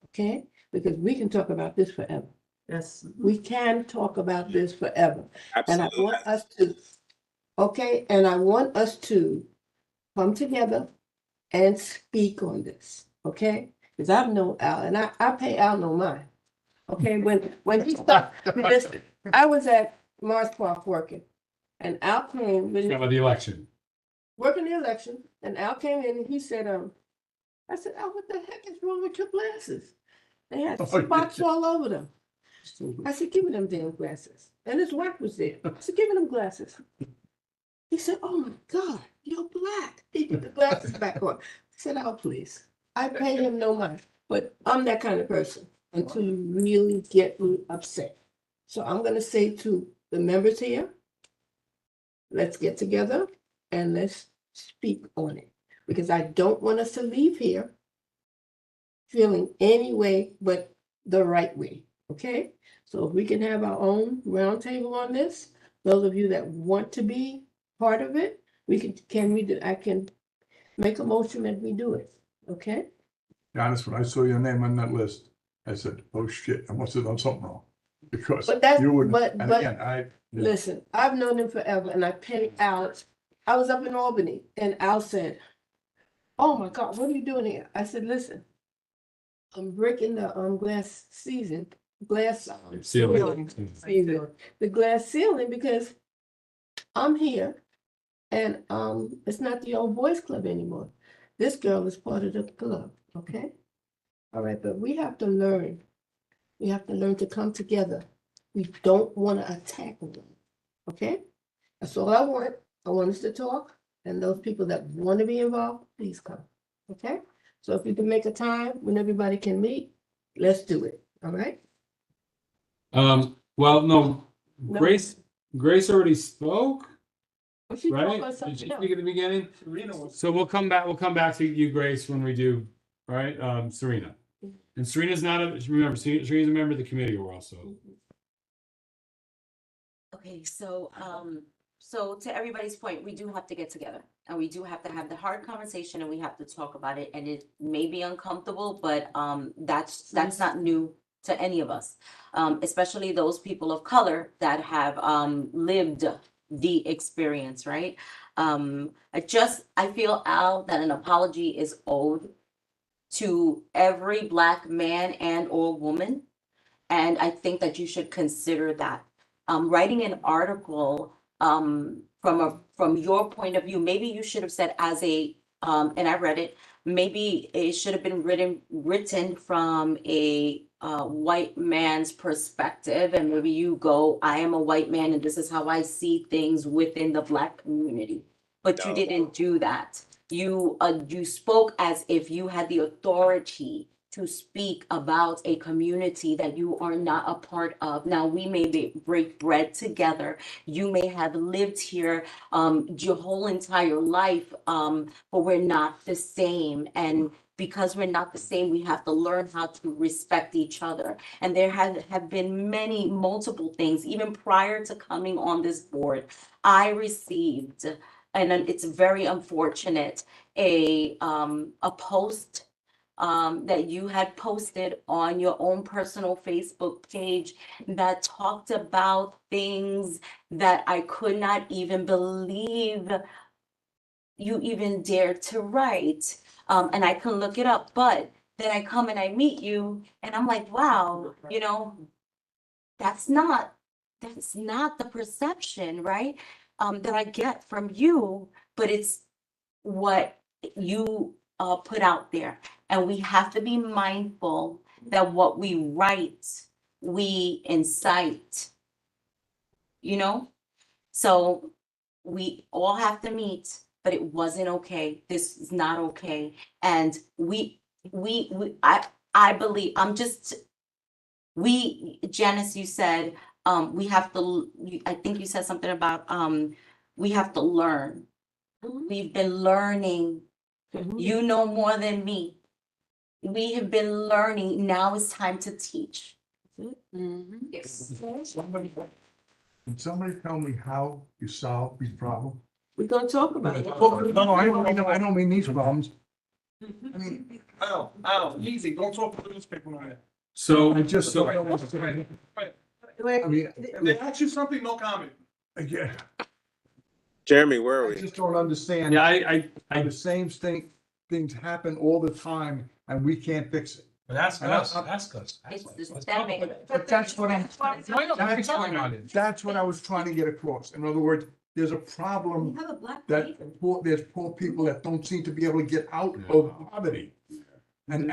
okay? Because we can talk about this forever. Yes. We can talk about this forever. And I Absolutely. want us to, okay, and I want us to come together and speak on this, okay? Because I've known Al, and I pay Al no mind. Okay, when he started, listen, I was at Mars Park working, and Al came with about the election. working the election, and Al came in and he said, I said, Al, what the heck is wrong with your glasses? They had spots all over them. I said, give me them damn glasses. And his wife was there. I said, give me them glasses. He said, oh my God, you're black. He put the glasses back on. I said, oh, please. I pay him no money, but I'm that kind of person until you really get me upset. So I'm gonna say to the members here, let's get together and let's speak on it. Because I don't want us to leave here feeling any way but the right way, okay? So if we can have our own roundtable on this, those of you that want to be part of it, I can make a motion that we do it, okay? Honest, when I saw your name on that list, I said, oh shit, I must have done something wrong. Because But that's, you would, but, and but, again, listen, I've known him forever and I paid Alex. I was up in Albany and Al said, oh my God, what are you doing here? I said, listen, I'm breaking the glass season, Ceiling. season, the glass ceiling because I'm here and it's not the old boys club anymore. This girl is part of the club, okay? All right, but we have to learn. We have to learn to come together. We don't want to attack them, okay? That's all I want. I want us to talk, and those people that want to be involved, please come, okay? So if you can make a time when everybody can meet, let's do it, all right? Well, no, No. Grace already spoke, Well, she talked right? about Did something she else. speak at the beginning? So we'll come back to you, Grace, when we do, all right, Serena. And Serena's not remember, Serena's a member of the committee also. Okay, so to everybody's point, we do have to get together and we do have to have the hard conversation and we have to talk about it. And it may be uncomfortable, but that's not new to any of us. Especially those people of color that have lived the experience, right? I feel, Al, that an apology is owed to every Black man and or woman. And I think that you should consider that. Writing an article from your point of view, maybe you should have said as a, and I read it, maybe it should have been written from a white man's perspective. And maybe you go, I am a white man and this is how I see things within the Black community. But you didn't do that. You spoke as if you had the authority to speak about a community that you are not a part of. Now, we may break bread together. You may have lived here your whole entire life, but we're not the same. And because we're not the same, we have to learn how to respect each other. And there have been multiple things, even prior to coming on this board, I received, and it's very unfortunate, a post that you had posted on your own personal Facebook page that talked about things that I could not even believe you even dared to write. And I can look it up, but then I come and I meet you and I'm like, wow, that's not the perception, right? That I get from you, but it's what you put out there. And we have to be mindful that what we write, we incite, So we all have to meet, but it wasn't okay. This is not okay. And I believe, Janice, you said, we have to, I think you said something about, we have to learn. We've been learning. You know more than me. We have been learning. Now it's time to teach. Yes. Can somebody tell me how you solve these problems? We're gonna talk about it. No, I don't mean these problems. I mean, Easy, don't talk to the newspaper on it. So I just, I mean, They ask you something, no comment. again, Jeremy, where are I we? just don't understand. yeah, how the same things happen all the time and we can't fix it. But ask And us, I- ask us. It's Ask the us. Let's systemic. talk about it. But that's what I'm, I know, but it's going on. that's what I was trying to get across. In other words, there's a problem We have a black that neighbor. there's poor people that don't seem to be able to get out of poverty. And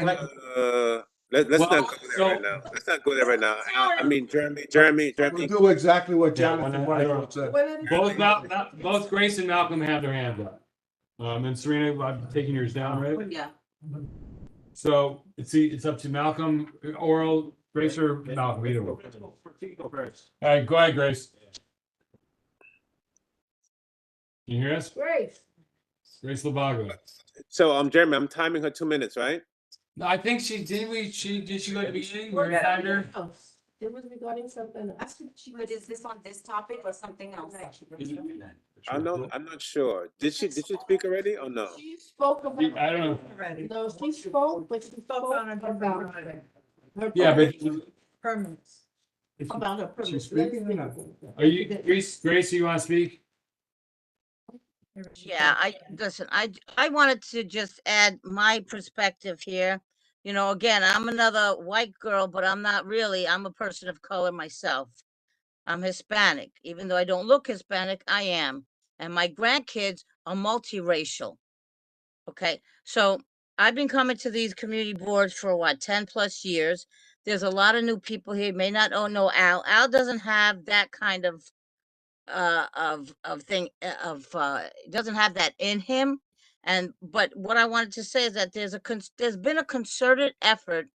Let's Well, not go there so- right now. Let's not go there right now. I mean, Jeremy. we'll do exactly what Yeah, Jonathan when I- White said. Both Grace and Malcolm have their hands up. And Serena, I'm taking yours down, right? Yeah. So it's up to Malcolm, oral, Grace or Malcolm, either one. All right, go ahead, Grace. Can you hear us? Grace. Grace Labago. So, Jeremy, I'm timing her 2 minutes, right? I think did she go to the beginning? Where we timed her? It was regarding something else. But is this on this topic or something else? I'm not sure. Did she speak already or no? She spoke about. I don't know. No, she spoke, but she spoke about. her Yeah, but Permits. About her permits. She's speaking or not? are you, Grace, you want to speak? Yeah, I wanted to just add my perspective here. You know, again, I'm another white girl, but I'm not really. I'm a person of color myself. I'm Hispanic. Even though I don't look Hispanic, I am. And my grandkids are multiracial. Okay, so I've been coming to these community boards for what, 10 plus years. There's a lot of new people here. You may not know Al. Al doesn't have that kind of doesn't have that in him. But what I wanted to say is that there's been a concerted effort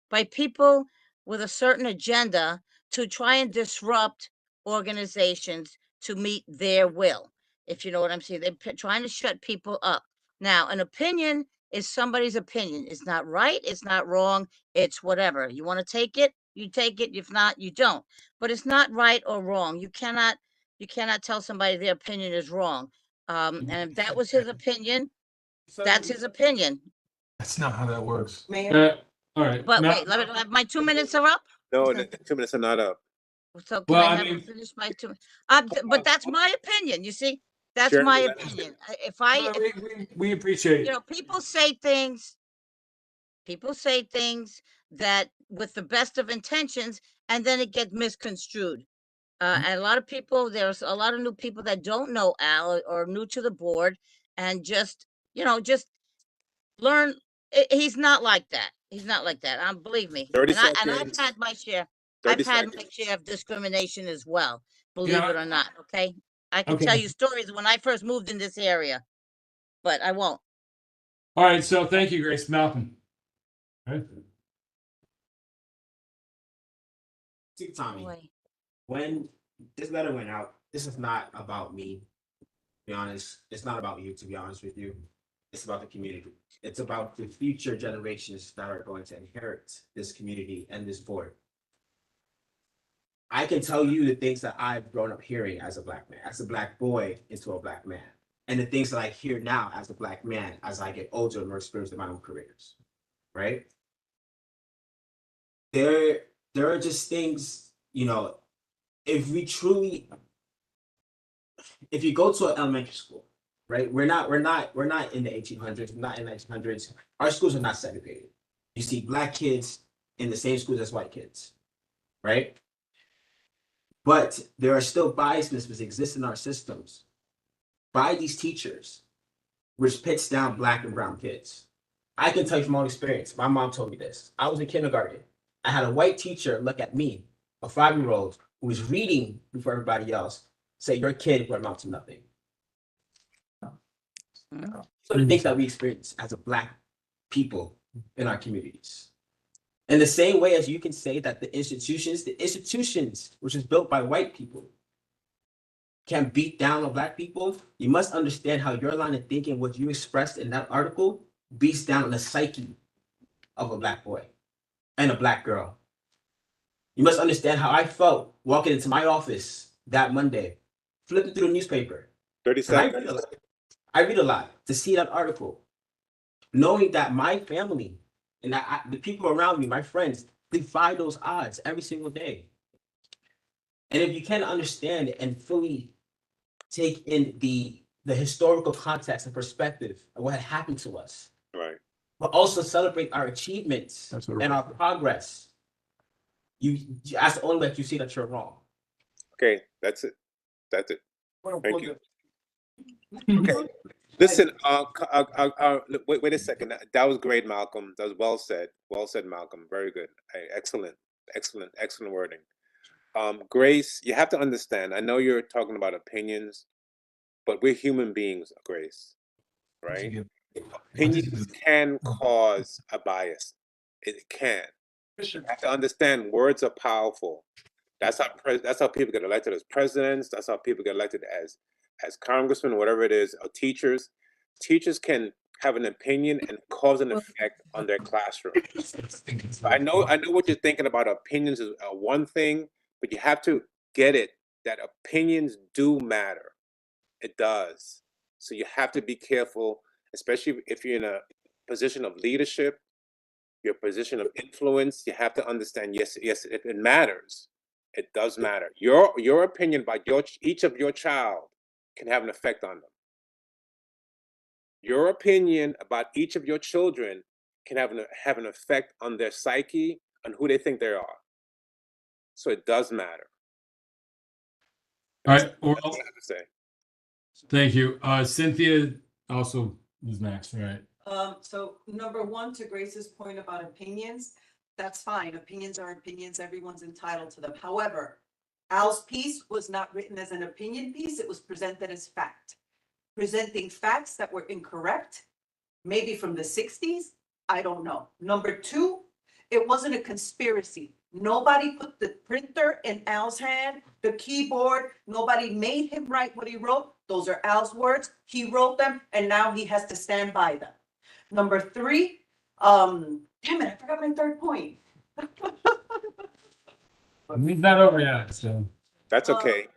by people with a certain agenda to try and disrupt organizations to meet their will, if you know what I'm saying. They're trying to shut people up. Now, an opinion is somebody's opinion. It's not right, it's not wrong, it's whatever. You want to take it, you take it. If not, you don't. But it's not right or wrong. You cannot tell somebody their opinion is wrong. And if that was his opinion, that's his opinion. That's not how that works. All right. But wait, my 2 minutes are up? No, the 2 minutes are not up. So can I have finish my 2 minutes? But that's my opinion, you see? That's Sure, my that's- opinion. We appreciate You it. know, people say things that with the best of intentions, and then it gets misconstrued. And a lot of people, there's a lot of new people that don't know Al or new to the board, and just learn. He's not like that. He's not like that. Believe me. 30 And I've seconds. had my share. 30 I've had my seconds. share of discrimination as well. Believe know, it or not. Okay. I can tell Okay. you stories when I first moved in this area, but I won't. All right, so thank you, Grace. Malcolm. All right. See, Tommy, Boy. when this letter went out, this is not about me. To be honest, it's not about you, to be honest with you. It's about the community. It's about the future generations that are going to inherit this community and this board. I can tell you the things that I've grown up hearing as a black man, as a black boy into a black man, and the things that I hear now as a black man as I get older and more experienced in my own careers, right? There are just things, you know, if you go to an elementary school, right? We're not in the 1800s, we're not in the 1900s. Our schools are not segregated. You see black kids in the same schools as white kids, right? But there are still biases that exist in our systems by these teachers, which pits down black and brown kids. I can tell you from my own experience. My mom told me this. I was in kindergarten. I had a white teacher look at me, a 5-year-old who was reading before everybody else, say, your kid will amount to nothing. So the things that we experience as a black people in our communities. In the same way as you can say that the institutions which is built by white people can beat down on black people, you must understand how your line of thinking, what you expressed in that article, beats down the psyche of a black boy and a black girl. You must understand how I felt walking into my office that Monday, flipping through the newspaper. 30 seconds. I read a lot to see that article, knowing that my family and the people around me, my friends, defy those odds every single day. And if you can understand it and fully take in the historical context and perspective of what had happened to us, Right. but also celebrate our achievements and our progress, that's the only way you see that you're wrong. Okay, that's it. That's it. Thank you. Okay, listen, wait a second. That was great, Malcolm. That was well said. Well said, Malcolm. Very good. Excellent, excellent wording. Grace, you have to understand, I know you're talking about opinions, but we're human beings, Grace, right? Opinions can cause a bias. It can. You have to understand words are powerful. That's how people get elected as presidents. That's how people get elected as congressmen, whatever it is, or teachers. Teachers can have an opinion and cause an effect on their classroom. I know what you're thinking about. Opinions is one thing, but you have to get it that opinions do matter. It does. So you have to be careful, especially if you're in a position of leadership, your position of influence. You have to understand, yes, it matters. It does matter. Your opinion about each of your child can have an effect on them. Your opinion about each of your children can have an effect on their psyche and who they think they are. So it does matter. All right, That's what I have to say. thank you. Cynthia also is next, right? So number one, to Grace's point about opinions, that's fine. Opinions are opinions. Everyone's entitled to them. However, Al's piece was not written as an opinion piece. It was presented as fact. Presenting facts that were incorrect, maybe from the 60s, I don't know. Number two, it wasn't a conspiracy. Nobody put the printer in Al's hand, the keyboard, nobody made him write what he wrote. Those are Al's words. He wrote them, and now he has to stand by them. Number three, damn it, I forgot my third point. He's not over yet, so. That's okay.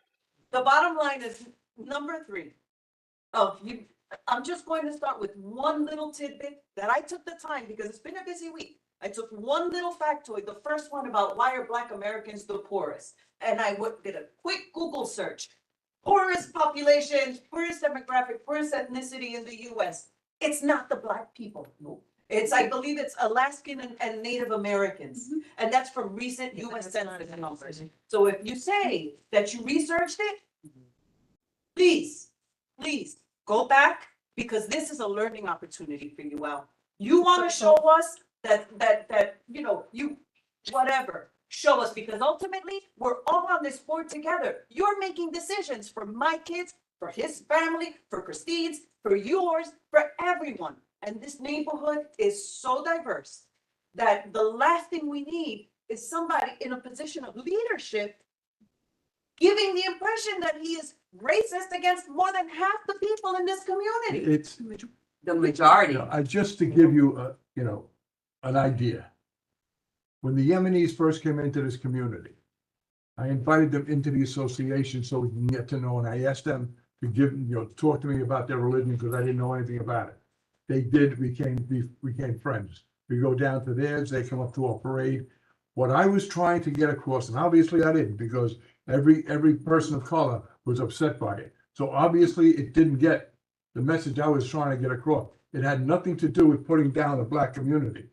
The bottom line is number three. I'm just going to start with one little tidbit that I took the time because it's been a busy week. I took one little factoid, the first one about why are Black Americans the poorest? And I did a quick Google search. Poorest population, poorest demographic, poorest ethnicity in the US. It's not the Black people. No. I believe it's Alaskan and Native Americans. And that's from recent US Census numbers. So if you say that you researched it, please go back because this is a learning opportunity for you, Al. You want to show us that you whatever. Show us because ultimately we're all on this board together. You're making decisions for my kids, for his family, for Christine's, for yours, for everyone. And this neighborhood is so diverse that the last thing we need is somebody in a position of leadership giving the impression that he is racist against more than half the people in this community. It's the majority. Just to give you an idea. When the Yemenis first came into this community, I invited them into the association so we can get to know, and I asked them to talk to me about their religion because I didn't know anything about it. They did, we became friends. We go down to theirs, they come up to our parade. What I was trying to get across, and obviously I didn't, because every person of color was upset by it. So obviously it didn't get the message I was trying to get across. It had nothing to do with putting down the Black community.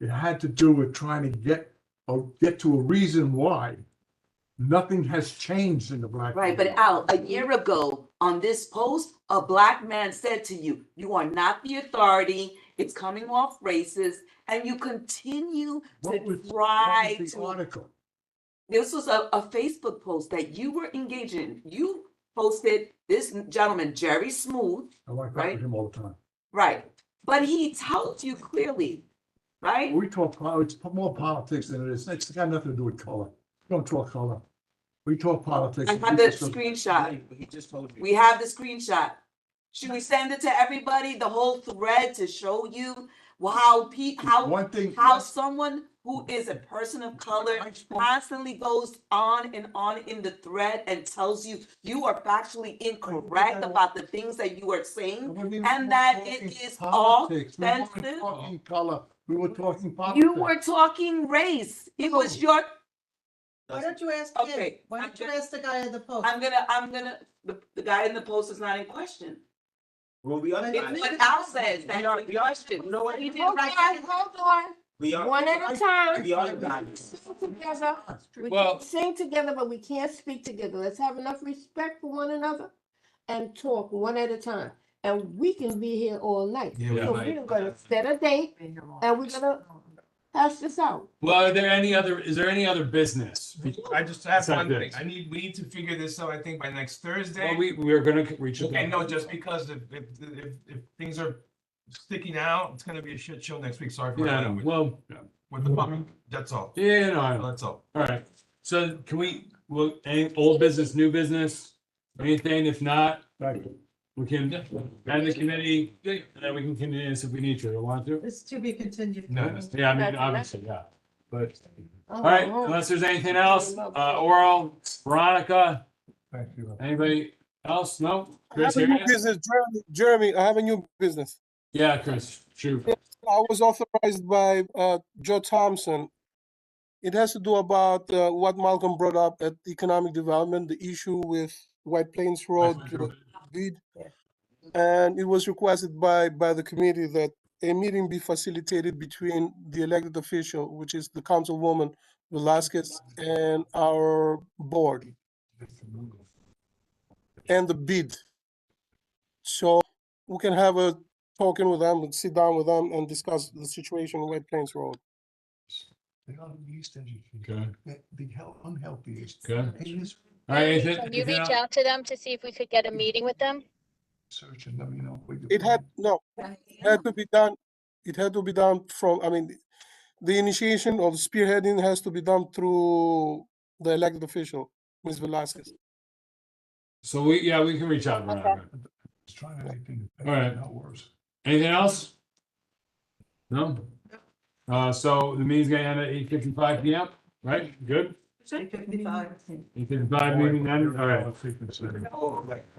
It had to do with trying to get to a reason why nothing has changed in the Black Right, but Al, a year ago on this post, a Black man said to you, you are not the authority, it's coming off racist, and you continue to try What was the article? This was a Facebook post that you were engaged in. You posted this gentleman, Jerry Smooth. I like that with him all the time. Right, but he tells you clearly, right? We talk, it's more politics than it is. It's got nothing to do with color. We don't talk color. We talk politics. I have the screenshot. He just told you. We have the screenshot. Should we send it to everybody, the whole thread to show you how someone who is a person of color constantly goes on and on in the thread and tells you you are factually incorrect about the things that you are saying and that it is offensive? We weren't talking color. We were talking politics. You were talking race. It was your. Why don't you ask him? Okay. Why don't you ask the guy in the post? The guy in the post is not in question. Well, we are. It's what Al says, that's the question. You know what? He did Hold right. on, hold on. We are. One at a time. We are. Sing together. We Well- can sing together, but we can't speak together. Let's have enough respect for one another. and talk one at a time. And we can be here all night. Yeah, we So might. we're gonna set a date and we're gonna hash this out. Well, is there any other business? I just have Besides one thing. this. We need to figure this out, I think, by next Well, Thursday. we're gonna reach. Okay, no, just because if things are sticking out, it's gonna be a shit show next week. Sorry for Yeah, I that. know. Well, With the bump, that's all. yeah, no, I know. That's all. All right. So can any old business, new business, anything? If not, we can end the committee and then we can continue this if we need to. I want to. It's to be continued. No, Yeah, I mean, obviously, yeah. But, all right, unless there's anything else, Oral, Veronica, anybody else? No? Chris, here? business, Jeremy, I have a new business. Yeah, Chris, shoot. I was authorized by Joe Thompson. It has to do about what Malcolm brought up at economic development, the issue with White Plains Road bid. And it was requested by the committee that a meeting be facilitated between the elected official, which is the councilwoman Velasquez, and our board. And the bid. So we can have a talking with them and sit down with them and discuss the situation in White Plains Road. They are the least educated. Okay. The unhealthiest. Okay. Heinous All right, anything? Can you anything reach else? out to them to see if we could get a meeting with them? Search and let me know. what you It had, no, it had to be done, from, the initiation or the spearheading has to be done through the elected official, Ms. Velasquez. So we can reach out. Veronica. It's trying anything. All right. Not worse. Anything else? No? So the meeting's gonna end at 8:55 PM, right? Good? 8:55. 8:55 meeting then, all right.